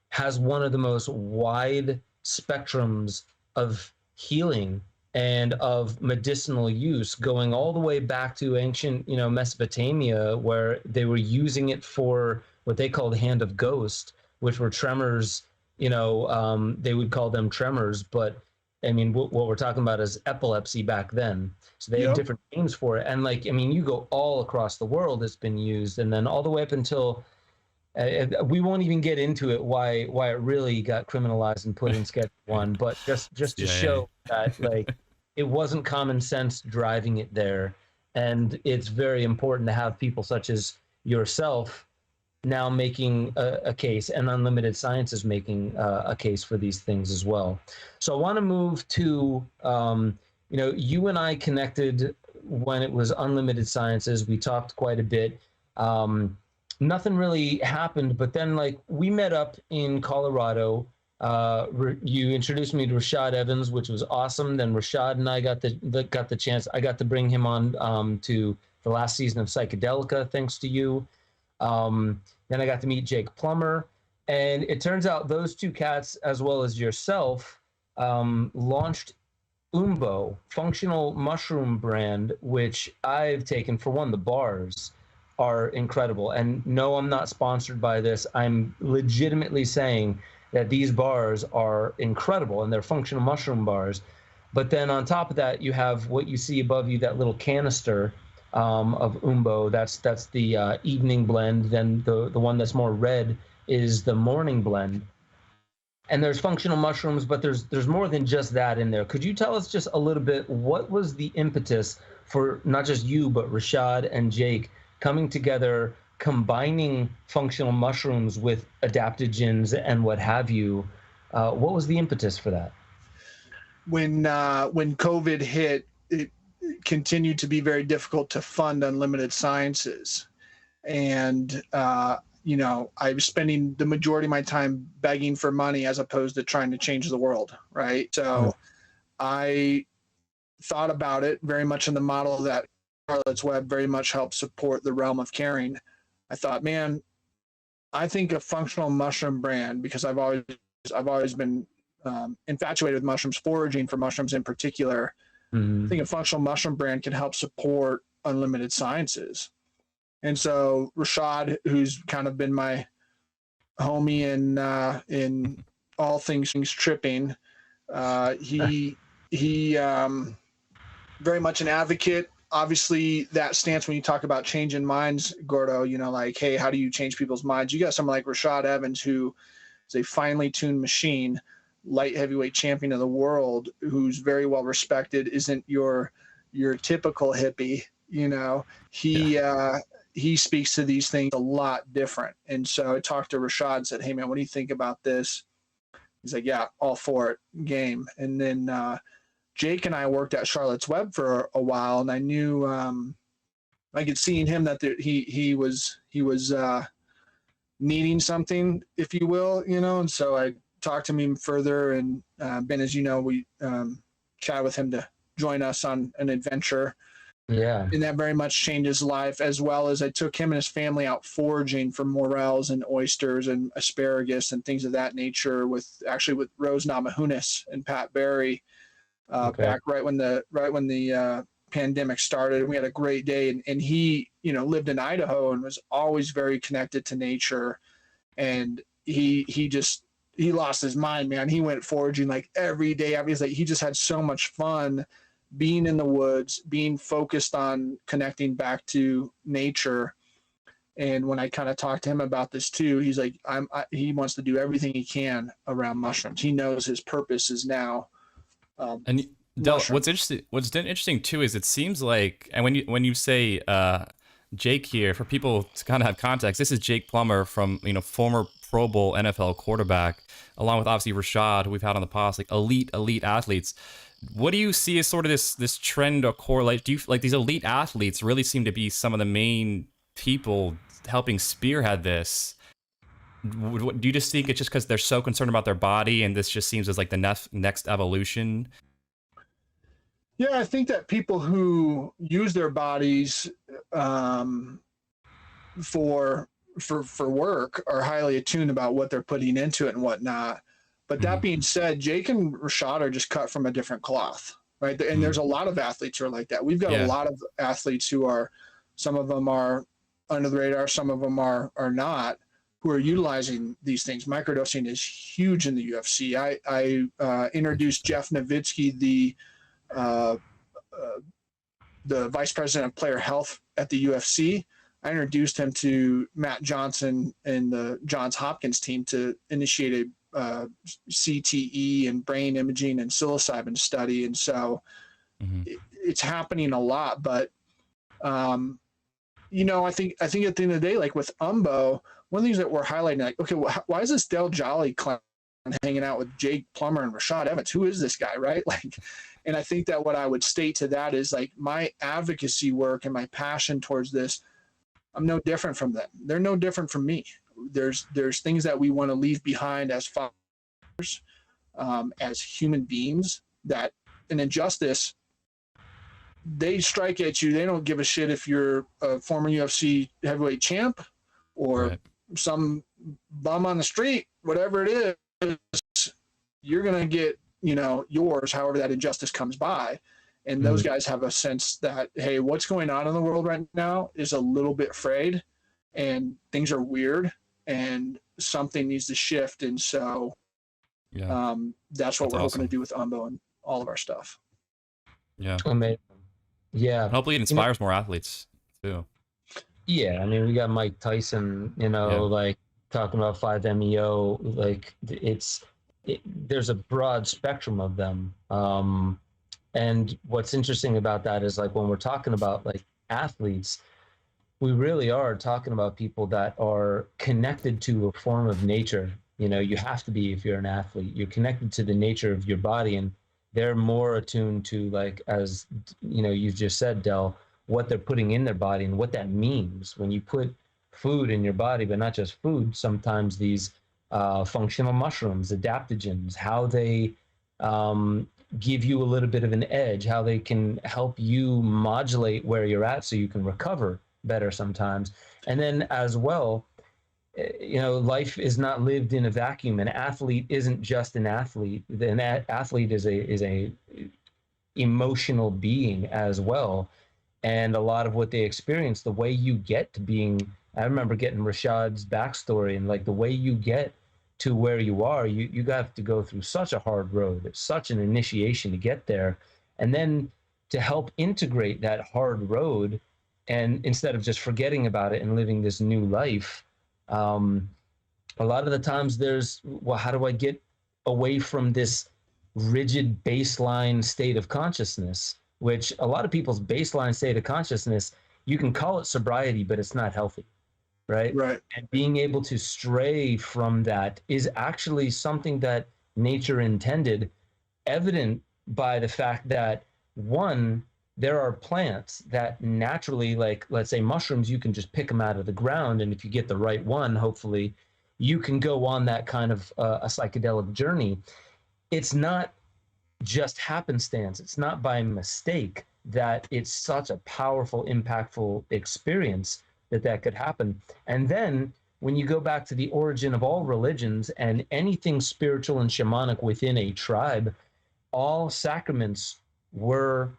has one of the most wide spectrums of healing and of medicinal use, going all the way back to ancient, you know, Mesopotamia, where they were using it for what they called hand of ghost, which were tremors. You know, they would call them tremors, but I mean, what we're talking about is epilepsy back then. So they have different names for it. And, like, I mean, you go all across the world, it's been used, and then all the way up until we won't even get into it why it really got criminalized and put in Schedule 1, but just to show that, like, it wasn't common sense driving it there. And it's very important to have people such as yourself now making a case, and Unlimited Science is making a case for these things as well. So I want to move to, you know, you and I connected when it was Unlimited Sciences. We talked quite a bit. Nothing really happened, but then, like, we met up in Colorado. You introduced me to Rashad Evans, which was awesome. Then Rashad and I got the chance. I got to bring him on to the last season of Psychedelica, thanks to you. Then I got to meet Jake Plummer, and it turns out those two cats, as well as yourself, launched Umbo, functional mushroom brand, which I've taken. For one, the bars are incredible. And no, I'm not sponsored by this. I'm legitimately saying that these bars are incredible, and they're functional mushroom bars. But then on top of that, you have what you see above you, that little canister of Umbo. That's the evening blend. Then the one that's more red is the morning blend. And there's functional mushrooms, but there's more than just that in there. Could you tell us just a little bit, what was the impetus for not just you, but Rashad and Jake coming together, combining functional mushrooms with adaptogens and what have you? What was the impetus for that? When COVID hit, it continued to be very difficult to fund Unlimited Sciences. And, you know, I was spending the majority of my time begging for money as opposed to trying to change the world, right? So I thought about it very much in the model that Charlotte's Web very much helps support the realm of caring. I thought, man, I think a functional mushroom brand, because I've always been infatuated with mushrooms, foraging for mushrooms in particular. I think a functional mushroom brand can help support Unlimited Sciences. And so Rashad, who's kind of been my homie in all things tripping, he very much an advocate. Obviously, that stance when you talk about changing minds, Gordo, you know, like, hey, how do you change people's minds? You got someone like Rashad Evans, who is a finely tuned machine, light heavyweight champion of the world, who's very well respected, isn't your typical hippie, you know. He speaks to these things a lot different. And so I talked to Rashad and said, hey man, what do you think about this? He's like, yeah, all for it, game. And then Jake and I worked at Charlotte's Web for a while, and I knew I could see in him that he was needing something, if you will, you know. And so I talked to him further, and Ben, as you know, we chatted with him to join us on an adventure. Yeah. And that very much changed his life, as well as I took him and his family out foraging for morels and oysters and asparagus and things of that nature with Rose Namajunas and Pat Berry back right when the pandemic started. We had a great day, and he, you know, lived in Idaho and was always very connected to nature. And he lost his mind, man. He went foraging like every day. Obviously, he just had so much fun being in the woods, being focused on connecting back to nature. And when I kind of talked to him about this too, he's like, he wants to do everything he can around mushrooms. He knows his purpose is now. And Del, what's interesting too is it seems like, and when you say Jake here, for people to kind of have context, this is Jake Plummer from, you know, former Pro Bowl NFL quarterback, along with obviously Rashad, who we've had on the podcast, like elite athletes. What do you see as sort of this trend or correlate? Do you like these elite athletes really seem to be some of the main people helping spearhead this? Do you just think it's just because they're so concerned about their body and this just seems as like the next evolution? Yeah, I think that people who use their bodies for work are highly attuned about what they're putting into it and whatnot. But that being said, Jake and Rashad are just cut from a different cloth, right? And there's a lot of athletes who are like that. We've got a lot of athletes who are, some of them are under the radar, some of them are not, who are utilizing these things. Microdosing is huge in the UFC. I introduced Jeff Nowitzki, the vice president of player health at the UFC. I introduced him to Matt Johnson and the Johns Hopkins team to initiate a CTE and brain imaging and psilocybin study. And so it's happening a lot, but you know, I think at the end of the day, like with Umbo, one of the things that we're highlighting, like, okay, well, why is this Del Jolly clown hanging out with Jake Plummer and Rashad Evans? Who is this guy, right? Like, and I think that what I would state to that is like my advocacy work and my passion towards this, I'm no different from them. They're no different from me. There's things that we want to leave behind as fathers, as human beings, that an injustice, they strike at you. They don't give a shit if you're a former UFC heavyweight champ or some bum on the street, whatever it is, you're going to get, you know, yours, however that injustice comes by. And those guys have a sense that, hey, what's going on in the world right now is a little bit frayed and things are weird and something needs to shift. And so that's what we're hoping to do with Umbo and all of our stuff. Yeah. Amazing. Yeah. And hopefully it inspires more athletes too. Yeah. I mean, we got Mike Tyson, you know, like talking about 5-MeO, like there's a broad spectrum of them. And what's interesting about that is like when we're talking about like athletes, we really are talking about people that are connected to a form of nature. You know, you have to be if you're an athlete. You're connected to the nature of your body, and they're more attuned to, like, as you know, you've just said, Del, what they're putting in their body and what that means when you put food in your body, but not just food. Sometimes these functional mushrooms, adaptogens, how they give you a little bit of an edge, how they can help you modulate where you're at so you can recover better sometimes. And then as well, life is not lived in a vacuum. An athlete isn't just an athlete. An athlete is a emotional being as well. And a lot of what they experience, the way you get to being, I remember getting Rashad's backstory, and like the way you get to where you are, you have to go through such a hard road. It's such an initiation to get there. And then to help integrate that hard road, and instead of just forgetting about it and living this new life, a lot of the times there's, well, how do I get away from this rigid baseline state of consciousness, which a lot of people's baseline state of consciousness, you can call it sobriety, but it's not healthy, right? Right. And being able to stray from that is actually something that nature intended, evident by the fact that, one, there are plants that naturally, like, let's say mushrooms, you can just pick them out of the ground. And if you get the right one, hopefully you can go on that kind of a psychedelic journey. It's not just happenstance. It's not by mistake that it's such a powerful, impactful experience that could happen. And then when you go back to the origin of all religions and anything spiritual and shamanic within a tribe, all sacraments were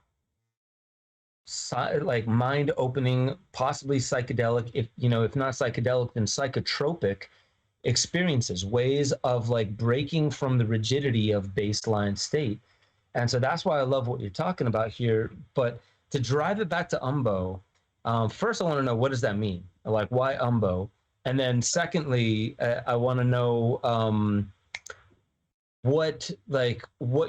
like mind-opening, possibly psychedelic, if not psychedelic, then psychotropic experiences, ways of like breaking from the rigidity of baseline state. And so that's why I love what you're talking about here. But to drive it back to Umbo, first I want to know, what does that mean? Like, why Umbo? And then secondly, I want to know what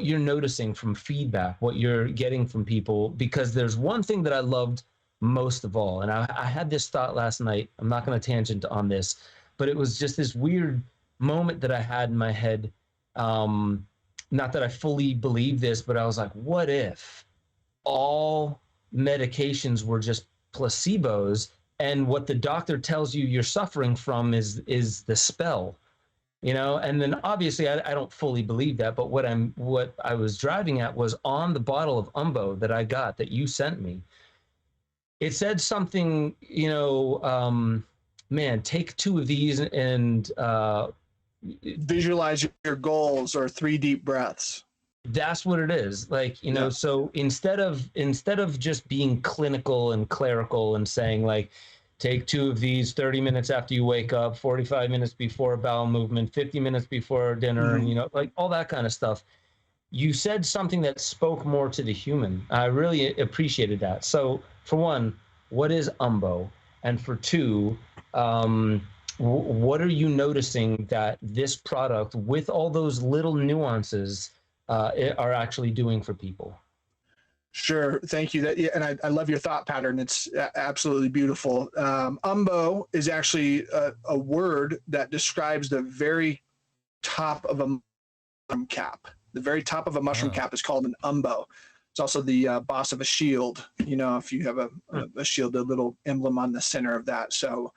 you're noticing from feedback, what you're getting from people, because there's one thing that I loved most of all. And I had this thought last night. I'm not going to tangent on this, but it was just this weird moment that I had in my head. Not that I fully believe this, but I was like, what if all medications were just placebos, and what the doctor tells you you're suffering from is the spell? And then obviously I don't fully believe that, but what I was driving at was on the bottle of Umbo that I got, that you sent me. It said something, man, take 2 of these and visualize your goals, or 3 deep breaths. That's what it is. Like, Yeah. So instead of just being clinical and clerical and saying like, take 2 of these 30 minutes after you wake up, 45 minutes before a bowel movement, 50 minutes before dinner, Mm-hmm. and like all that kind of stuff. You said something that spoke more to the human. I really appreciated that. So for one, what is Umbo? And for 2, what are you noticing that this product, with all those little nuances, are actually doing for people? Sure. Thank you. And I love your thought pattern. It's absolutely beautiful. Umbo is actually a word that describes the very top of a mushroom cap. The very top of a mushroom cap is called an umbo. It's also the boss of a shield. If you have a shield, a little emblem on the center of that. So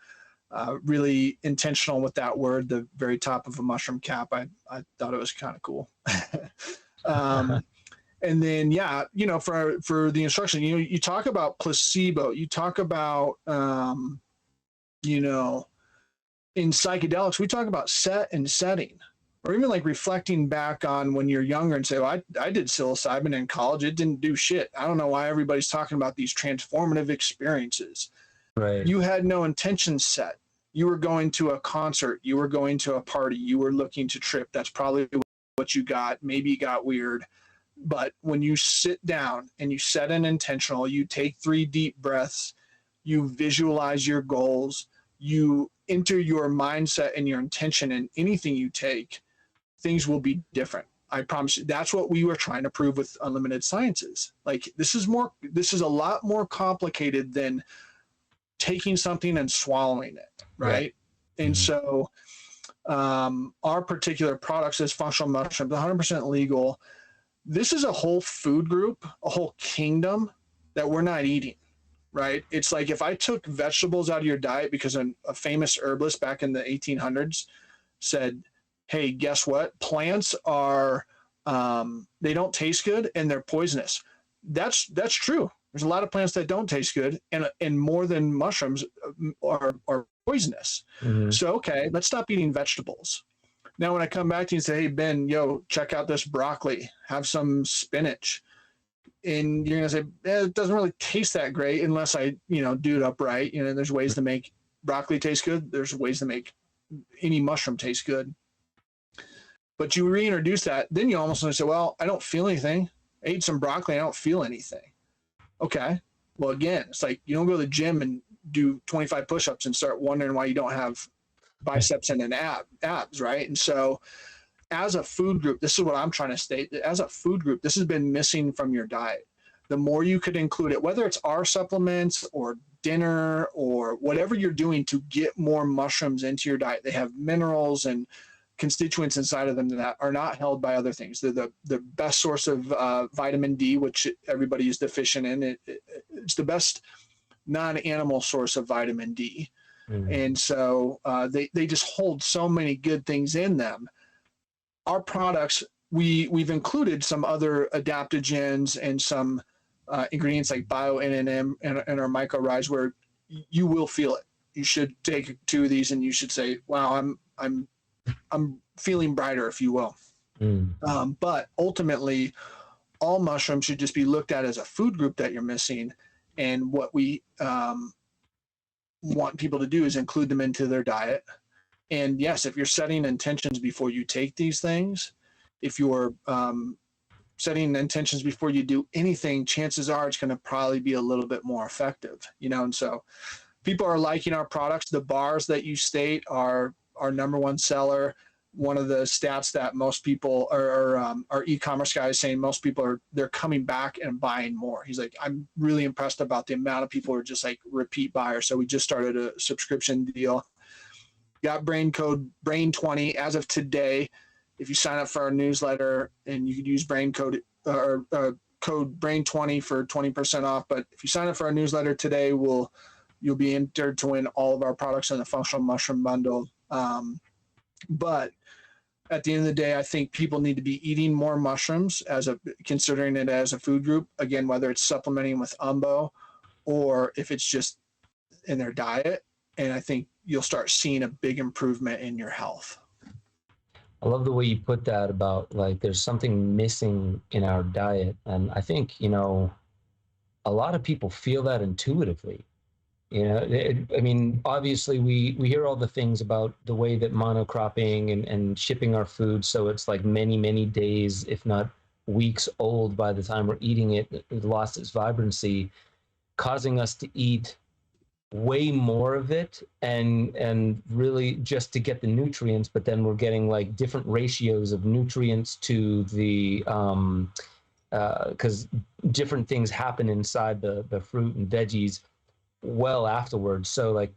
really intentional with that word, the very top of a mushroom cap. I thought it was kind of cool. And then, for the instruction, you talk about placebo, you talk about, in psychedelics, we talk about set and setting, or even like reflecting back on when you're younger and say, well, I did psilocybin in college. It didn't do shit. I don't know why everybody's talking about these transformative experiences. Right. You had no intention set. You were going to a concert. You were going to a party. You were looking to trip. That's probably what you got. Maybe you got weird. But when you sit down and you set an intentional, you take 3 deep breaths, you visualize your goals, you enter your mindset and your intention in anything you take, things will be different. I promise you. That's what we were trying to prove with Unlimited Sciences. Like, this is a lot more complicated than taking something and swallowing it, right? And so our particular products is functional mushrooms, 100% legal. This is a whole food group, a whole kingdom that we're not eating, right? It's like if I took vegetables out of your diet, because a famous herbalist back in the 1800s said, hey, guess what? Plants are They don't taste good and they're poisonous. That's true. There's a lot of plants that don't taste good, and more than mushrooms are poisonous. Mm-hmm. So, okay, let's stop eating vegetables. Now, when I come back to you and say, hey, Ben, check out this broccoli, have some spinach. And you're going to say, it doesn't really taste that great unless I, do it upright. There's ways to make broccoli taste good. There's ways to make any mushroom taste good. But you reintroduce that, then you almost want to say, well, I don't feel anything. I ate some broccoli, I don't feel anything. Okay. Well, again, it's like you don't go to the gym and do 25 push-ups and start wondering why you don't have biceps and an abs, right? And so as a food group, this is what I'm trying to state. As a food group, this has been missing from your diet. The more you could include it, whether it's our supplements or dinner or whatever you're doing to get more mushrooms into your diet, they have minerals and constituents inside of them that are not held by other things. They're the best source of vitamin D, which everybody is deficient in. It's the best non-animal source of vitamin D. Mm-hmm. And so they just hold so many good things in them. Our products, we've included some other adaptogens and some ingredients like bio-NNM and our mycorrhiza, where you will feel it. You should take 2 of these and you should say, wow, I'm feeling brighter, if you will. But ultimately, all mushrooms should just be looked at as a food group that you're missing. And what we want people to do is include them into their diet. And yes, if you're setting intentions before you take these things, if you're setting intentions before you do anything, chances are it's going to probably be a little bit more effective, And so people are liking our products. The bars that you state are our number one seller. One of the stats that most people our e-commerce guy is saying, most people they're coming back and buying more. He's like, I'm really impressed about the amount of people who are just like repeat buyers. So we just started a subscription deal. Got brain code BRAIN20 as of today. If you sign up for our newsletter, and you could use brain code or code BRAIN20 for 20% off. But if you sign up for our newsletter today, you'll be entered to win all of our products in the functional mushroom bundle. But at the end of the day, I think people need to be eating more mushrooms considering it as a food group. Again, whether it's supplementing with umbo or if it's just in their diet. And I think you'll start seeing a big improvement in your health. I love the way you put that about like there's something missing in our diet. And I think, a lot of people feel that intuitively. Obviously we hear all the things about the way that monocropping and shipping our food, so it's like many, many days, if not weeks old by the time we're eating it. It lost its vibrancy, causing us to eat way more of it and really just to get the nutrients, but then we're getting like different ratios of nutrients to the because different things happen inside the fruit and veggies well afterwards. So like,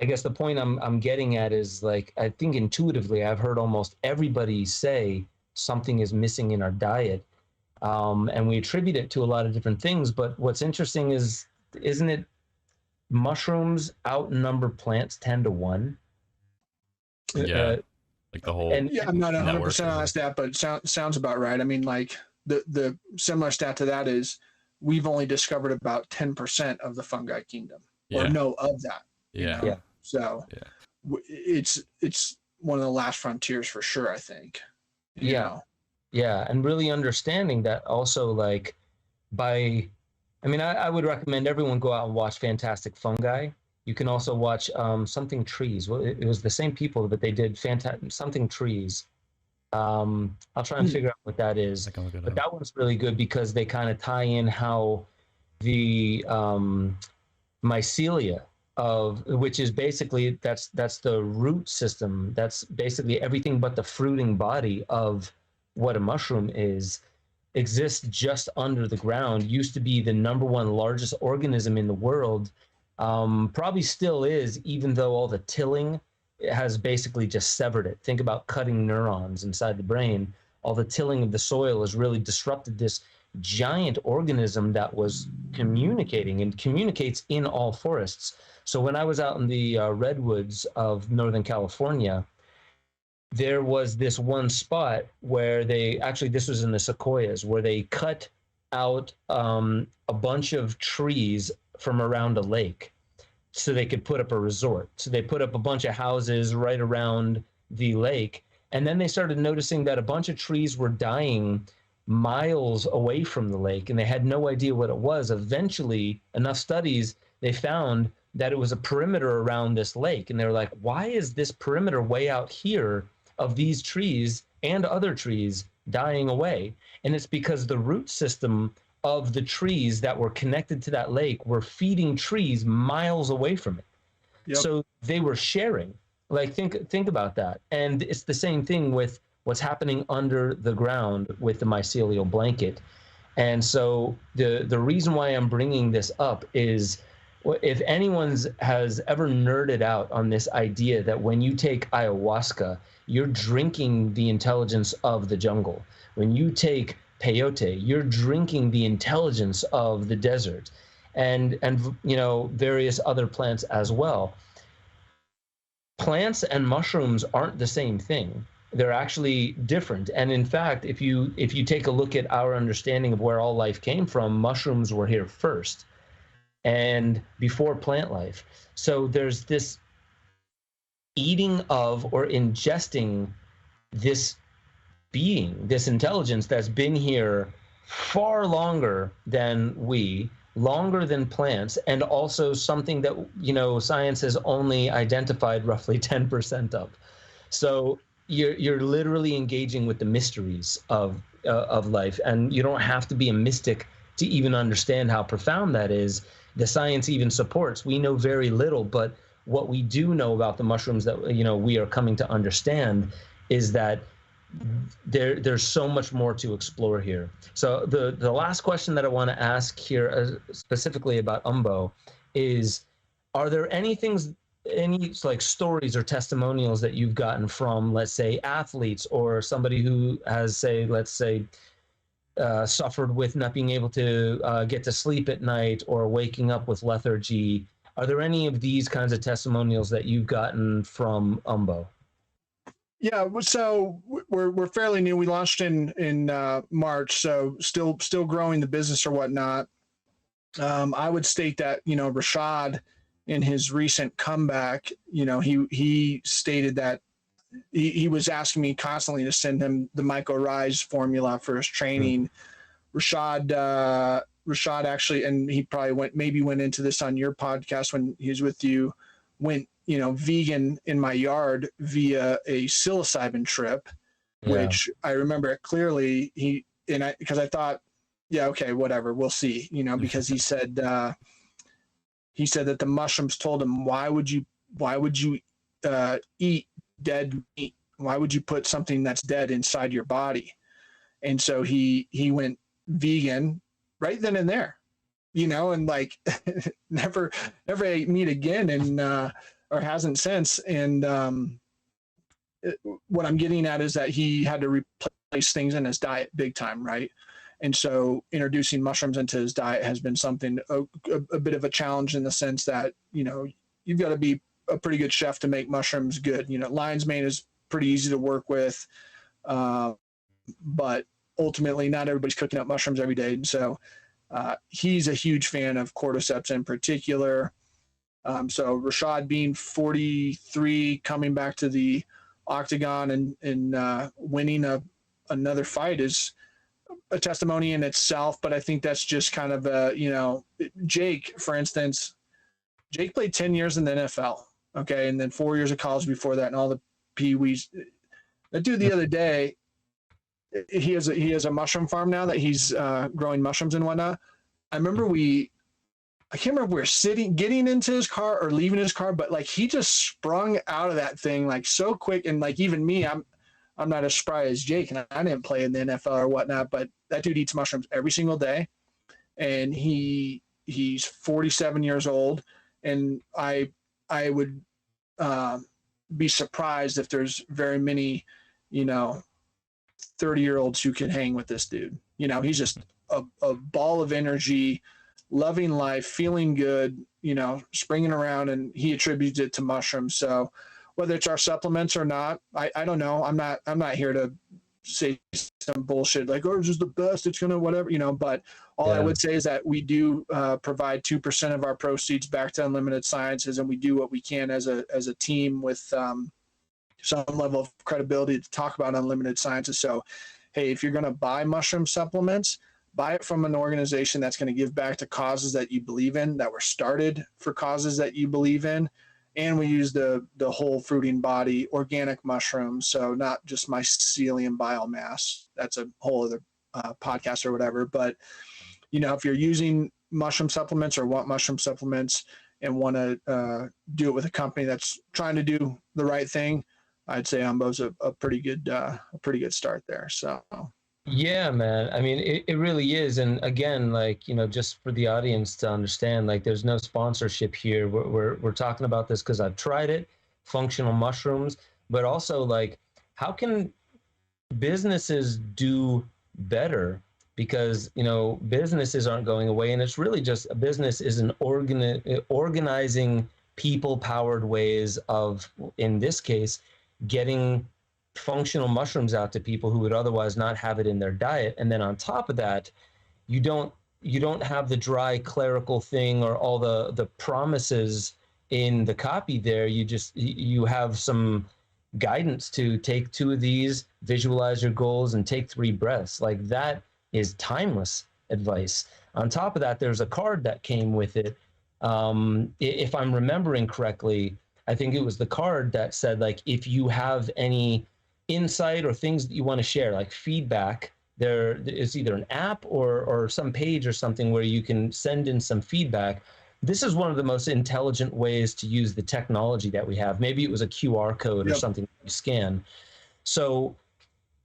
I guess the point I'm getting at is like, I think intuitively I've heard almost everybody say something is missing in our diet. And we attribute it to a lot of different things, but what's interesting is, isn't it mushrooms outnumber plants 10-1? Yeah. Like the whole, I'm not 100% on that stat, but it sounds about right. I mean, like the similar stat to that is, we've only discovered about 10% of the fungi kingdom, or know of that. Yeah. So it's one of the last frontiers for sure, I think. Yeah. And really understanding that also, like I would recommend everyone go out and watch Fantastic Fungi. You can also watch Something Trees. Well, it was the same people, but they did Something Trees. I'll try and figure out what that is, but that one's really good because they kind of tie in how the mycelia which is basically that's the root system, that's basically everything but the fruiting body of what a mushroom exists just under the ground. Used to be the number one largest organism in the world, probably still is, even though all the tilling has basically just severed it. Think about cutting neurons inside the brain. All the tilling of the soil has really disrupted this giant organism that was communicating and communicates in all forests. So when I was out in the redwoods of Northern California, there was this one spot where this was in the Sequoias, where they cut out a bunch of trees from around a lake so they could put up a resort. So they put up a bunch of houses right around the lake. And then they started noticing that a bunch of trees were dying miles away from the lake, and they had no idea what it was. Eventually, enough studies, they found that it was a perimeter around this lake. And they were like, why is this perimeter way out here of these trees and other trees dying away? And it's because the root system of the trees that were connected to that lake were feeding trees miles away from it. Yep. So they were sharing. Like, think about that. And it's the same thing with what's happening under the ground with the mycelial blanket. And so the reason why I'm bringing this up is, if anyone has ever nerded out on this idea that when you take ayahuasca, you're drinking the intelligence of the jungle. When you take peyote, you're drinking the intelligence of the desert, and various other plants as well. Plants and mushrooms aren't the same thing. They're actually different. And in fact, if you take a look at our understanding of where all life came from, mushrooms were here first and before plant life. So there's this eating of or ingesting this being, this intelligence that's been here far longer than longer than plants, and also something that, science has only identified roughly 10% of. So you're literally engaging with the mysteries of life, and you don't have to be a mystic to even understand how profound that is. The science even supports. We know very little, but what we do know about the mushrooms that we are coming to understand is that there's so much more to explore here. So the last question that I want to ask here, specifically about Umbo, is: are there any like stories or testimonials that you've gotten from, let's say, athletes or somebody who has, suffered with not being able to get to sleep at night or waking up with lethargy? Are there any of these kinds of testimonials that you've gotten from Umbo? Yeah, so we're fairly new. We launched in March, so still growing the business or whatnot. I would state that Rashad, in his recent comeback, he stated that he was asking me constantly to send him the Myco Rise formula for his training. Rashad actually, and he probably went into this on your podcast when he was with you, went vegan in my yard via a psilocybin trip, which I remember it clearly. Because I thought, yeah, okay, whatever, we'll see, because he said that the mushrooms told him, why would you eat dead meat? Why would you put something that's dead inside your body? And so he went vegan right then and there, and like never ate meat again, and or hasn't since. And what I'm getting at is that he had to replace things in his diet big time, right? And so introducing mushrooms into his diet has been something, a bit of a challenge, in the sense that, you've got to be a pretty good chef to make mushrooms good. Lion's mane is pretty easy to work with, but ultimately not everybody's cooking up mushrooms every day. And so he's a huge fan of cordyceps in particular. So Rashad, being 43, coming back to the octagon and winning another fight is a testimony in itself. But I think that's just kind of Jake, for instance. Jake played 10 years in the NFL, okay, and then 4 years of college before that, and all the pee-wees. That dude the other day, he has a mushroom farm now that he's growing mushrooms and whatnot. I remember I can't remember if we were getting into his car or leaving his car, but like he just sprung out of that thing like so quick. And like even me, I'm not as spry as Jake, and I didn't play in the NFL or whatnot, but that dude eats mushrooms every single day. And he's 47 years old. And I would be surprised if there's very many, 30-year-olds who can hang with this dude. He's just a ball of energy, loving life, feeling good, springing around, and he attributes it to mushrooms. So whether it's our supplements or not. I don't know. I'm not here to say some bullshit like, oh, it's just the best, it's gonna whatever, but all I would say is that we do provide 2% of our proceeds back to Unlimited Sciences, and we do what we can as a team with some level of credibility to talk about Unlimited Sciences. So hey, if you're going to buy mushroom supplements, buy it from an organization that's going to give back to causes that you believe in, that were started for causes that you believe in. And we use the whole fruiting body organic mushrooms, so not just mycelium biomass. That's a whole other podcast or whatever. But if you're using mushroom supplements or want mushroom supplements and want to do it with a company that's trying to do the right thing, I'd say Umbo's a pretty good start there. So. Yeah, man. I mean, it really is. And again, like, just for the audience to understand, like, there's no sponsorship here. We're talking about this because I've tried it, functional mushrooms, but also, like, how can businesses do better? Because, businesses aren't going away, and it's really just a business is an organizing people-powered ways of, in this case, getting functional mushrooms out to people who would otherwise not have it in their diet. And then on top of that, you don't have the dry clerical thing or all the promises in the copy there. You have some guidance to take 2 of these, visualize your goals, and take 3 breaths. Like, that is timeless advice. On top of that, there's a card that came with it. If I'm remembering correctly, I think it was the card that said, like, if you have any insight or things that you want to share, like feedback, there is either an app or some page or something where you can send in some feedback. This is one of the most intelligent ways to use the technology that we have. Maybe it was a QR code or something you scan. So,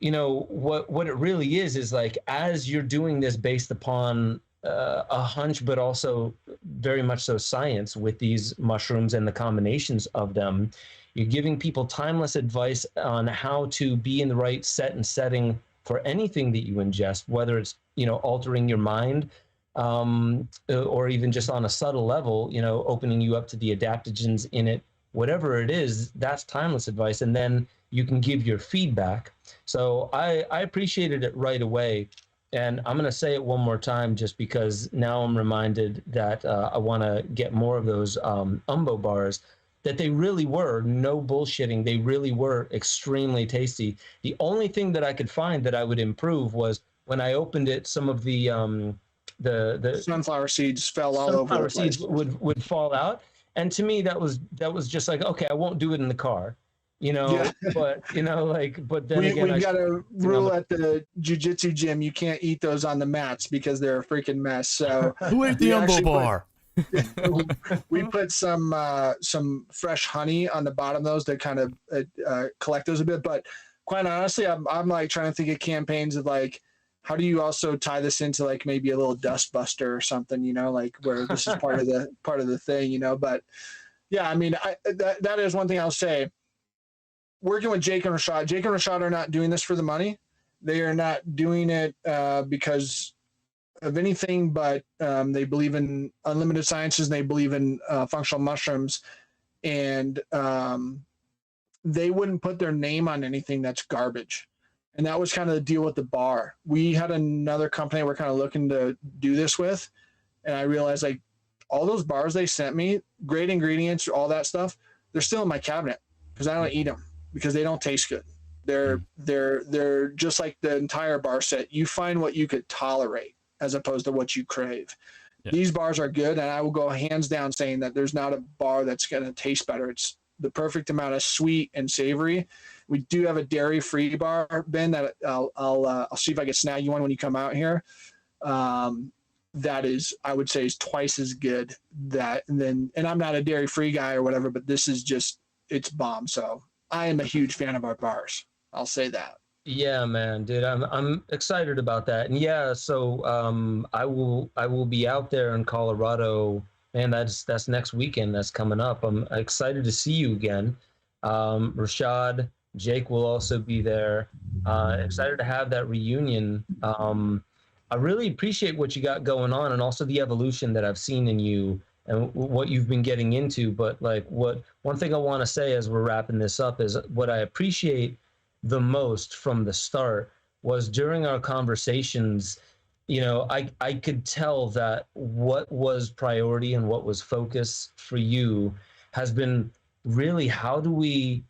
what it really is like, as you're doing this based upon a hunch, but also very much so science with these mushrooms and the combinations of them, you're giving people timeless advice on how to be in the right set and setting for anything that you ingest, whether it's, altering your mind, or even just on a subtle level, opening you up to the adaptogens in it, whatever it is, that's timeless advice. And then you can give your feedback. So I appreciated it right away. And I'm going to say it one more time, just because now I'm reminded that I want to get more of those Umbo bars, that they really were, no bullshitting, they really were extremely tasty. The only thing that I could find that I would improve was when I opened it, some of the sunflower seeds fell all over the place. Sunflower seeds would fall out. And to me, that was just like, okay, I won't do it in the car. But but then we got a rule at the jiu-jitsu gym: you can't eat those on the mats because they're a freaking mess. So who ate the Umbo bar? we put some fresh honey on the bottom of those to kind of collect those a bit. But quite honestly, I'm like trying to think of campaigns of like, how do you also tie this into like maybe a little dust buster or something, like where this is part of the thing, But yeah, I mean, that is one thing I'll say. Working with Jake and Rashad are not doing this for the money. They are not doing it because of anything, but they believe in Unlimited Sciences, and they believe in functional mushrooms, and they wouldn't put their name on anything that's garbage. And that was kind of the deal with the bar. We had another company we're kind of looking to do this with, and I realized, like, all those bars they sent me, great ingredients, all that stuff, they're still in my cabinet because I don't eat them because they don't taste good. They're just like the entire bar set. You find what you could tolerate as opposed to what you crave. Yeah. These bars are good, and I will go hands down saying that there's not a bar that's going to taste better. It's the perfect amount of sweet and savory. We do have a dairy-free bar, Ben, that I'll see if I can snag you one when you come out here. That is, I would say, is twice as good. And I'm not a dairy-free guy or whatever, but this is just, it's bomb. So I am a huge fan of our bars. I'll say that. Yeah, man, dude, I'm excited about that. And yeah, so I will be out there in Colorado, and that's next weekend. That's coming up. I'm excited to see you again. Rashad, Jake will also be there. Excited to have that reunion. I really appreciate what you got going on, and also the evolution that I've seen in you and what you've been getting into. But like, one thing I want to say as we're wrapping this up is what I appreciate the most from the start was during our conversations, I could tell that what was priority and what was focus for you has been really how do we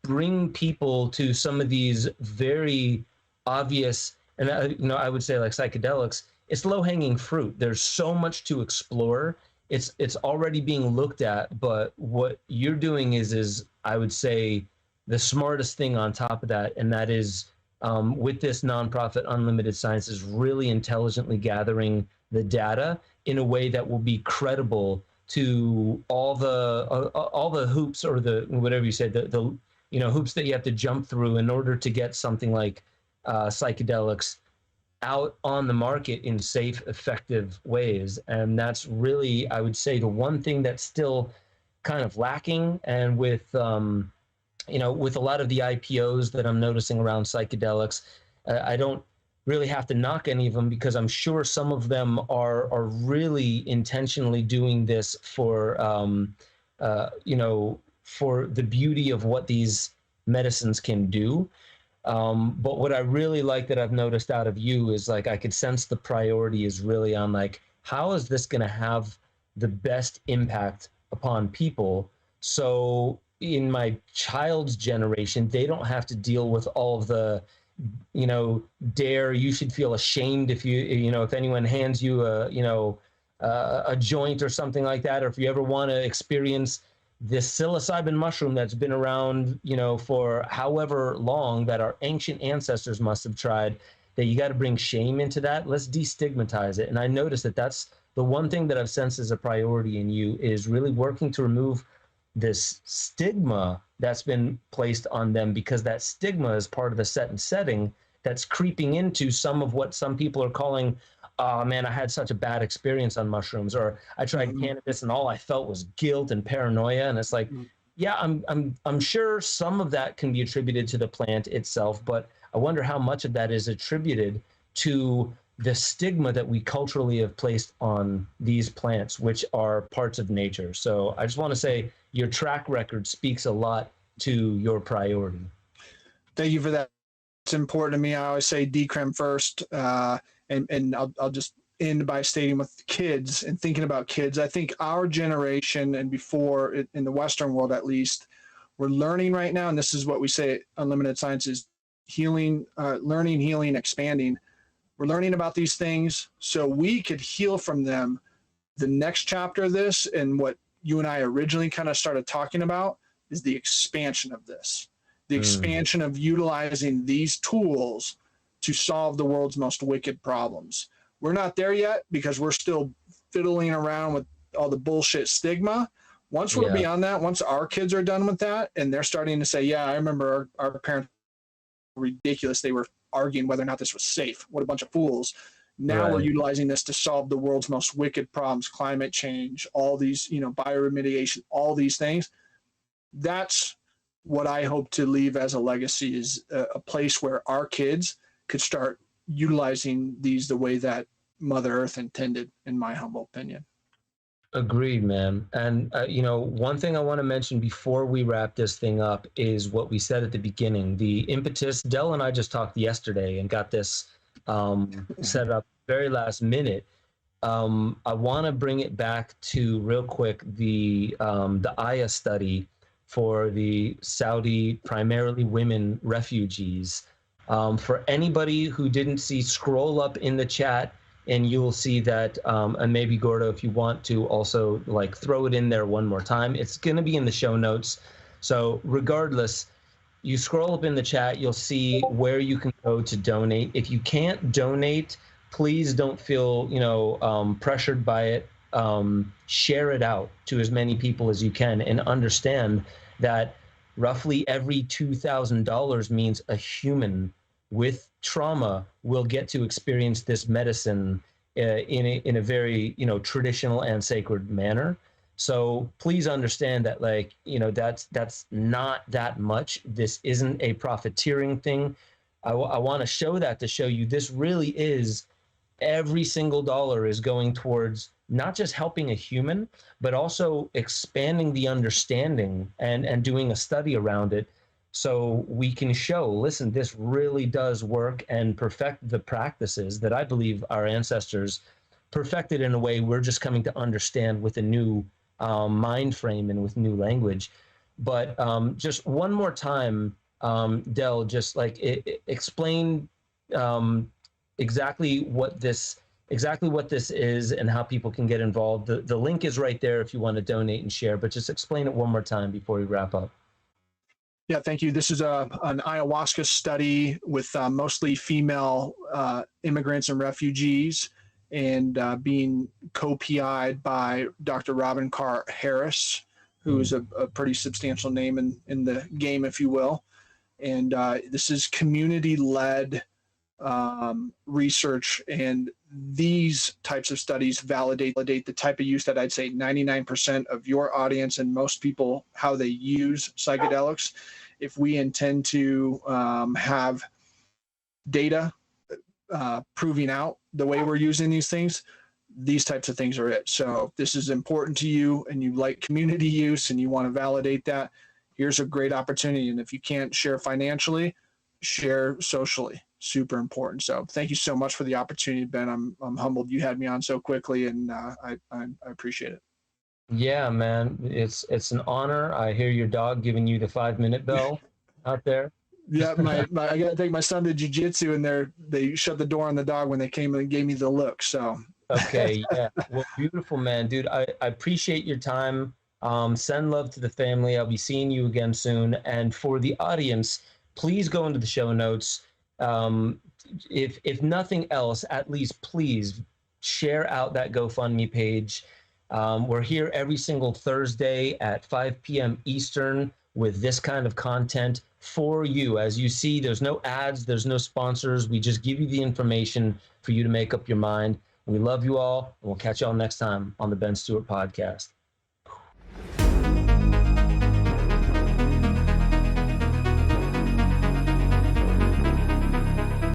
bring people to some of these very obvious, and I would say like psychedelics, it's low hanging fruit. There's so much to explore. It's already being looked at, but what you're doing is I would say the smartest thing on top of that, and that is with this nonprofit Unlimited Science is really intelligently gathering the data in a way that will be credible to all the hoops, or the whatever you said, the hoops that you have to jump through in order to get something like psychedelics out on the market in safe, effective ways. And that's really, I would say, the one thing that's still kind of lacking. And with with a lot of the IPOs that I'm noticing around psychedelics, I don't really have to knock any of them, because I'm sure some of them are really intentionally doing this for for the beauty of what these medicines can do. But what I really like that I've noticed out of you is like, I could sense the priority is really on like, how is this going to have the best impact upon people? So in my child's generation, they don't have to deal with all of the, you should feel ashamed if if anyone hands you a joint or something like that, or if you ever want to experience this psilocybin mushroom that's been around, for however long, that our ancient ancestors must have tried, that you got to bring shame into that. Let's destigmatize it. And I noticed that that's the one thing that I've sensed as a priority in you, is really working to remove this stigma that's been placed on them, because that stigma is part of the set and setting that's creeping into some of what some people are calling, oh man, I had such a bad experience on mushrooms, or I tried cannabis and all I felt was guilt and paranoia. And it's like, yeah, I'm sure some of that can be attributed to the plant itself, but I wonder how much of that is attributed to the stigma that we culturally have placed on these plants, which are parts of nature. So I just want to say your track record speaks a lot to your priority. Thank you for that. It's important to me. I always say decrim first, and I'll just end by stating with kids and thinking about kids. I think our generation and before, in the Western world at least, we're learning right now, and this is what we say at Unlimited Science is healing, learning, healing, expanding. We're learning about these things so we could heal from them. The next chapter of this, and what you and I originally kind of started talking about, is the expansion of this, the expansion of utilizing these tools to solve the world's most wicked problems. We're not there yet because we're still fiddling around with all the bullshit stigma. Once we're beyond that, once our kids are done with that and they're starting to say, yeah, I remember our parents were ridiculous. They were arguing whether or not this was safe. What a bunch of fools. Now we're utilizing this to solve the world's most wicked problems, climate change, all these, bioremediation, all these things. That's what I hope to leave as a legacy, is a place where our kids could start utilizing these the way that Mother Earth intended, in my humble opinion. Agreed, man. And, one thing I want to mention before we wrap this thing up is what we said at the beginning. The impetus, Del and I just talked yesterday and got this set up very last minute. I want to bring it back to real quick the Aya study for the Saudi, primarily women refugees. For anybody who didn't see, scroll up in the chat and you'll see that, and maybe Gordo, if you want to also like throw it in there one more time, it's going to be in the show notes. So regardless, you scroll up in the chat, you'll see where you can go to donate. If you can't donate, please don't feel, pressured by it. Share it out to as many people as you can, and understand that roughly every $2,000 means a human with trauma will get to experience this medicine in a very, traditional and sacred manner. So please understand that, that's not that much. This isn't a profiteering thing. I want to show that to show you this really is every single dollar is going towards not just helping a human, but also expanding the understanding and doing a study around it, so we can show, listen, this really does work, and perfect the practices that I believe our ancestors perfected in a way we're just coming to understand with a new mind frame and with new language. But just one more time, Del, just like explain exactly what this is and how people can get involved. The link is right there if you want to donate and share, but just explain it one more time before we wrap up. Yeah, thank you. This is an ayahuasca study with mostly female immigrants and refugees, and being co-PI'd by Dr. Carhart Harris, who is a pretty substantial name in the game, if you will. And this is community-led research, and these types of studies validate the type of use that I'd say 99% of your audience and most people, how they use psychedelics. If we intend to have data proving out the way we're using these things, these types of things are it. So if this is important to you and you like community use and you want to validate that, here's a great opportunity. And if you can't share financially, share socially. Super important. So thank you so much for the opportunity, Ben. I'm humbled you had me on so quickly, and I appreciate it. Yeah, man, it's an honor. I hear your dog giving you the 5-minute bell out there. Yeah, I gotta take my son to jiu-jitsu, and they shut the door on the dog when they came and gave me the look. So okay, yeah, well, beautiful, man, dude. I appreciate your time. Send love to the family. I'll be seeing you again soon. And for the audience, please go into the show notes. If nothing else, at least please share out that GoFundMe page. We're here every single Thursday at 5 p.m. Eastern with this kind of content for you. As you see, there's no ads, there's no sponsors. We just give you the information for you to make up your mind. We love you all, and we'll catch you all next time on the Ben Stewart Podcast.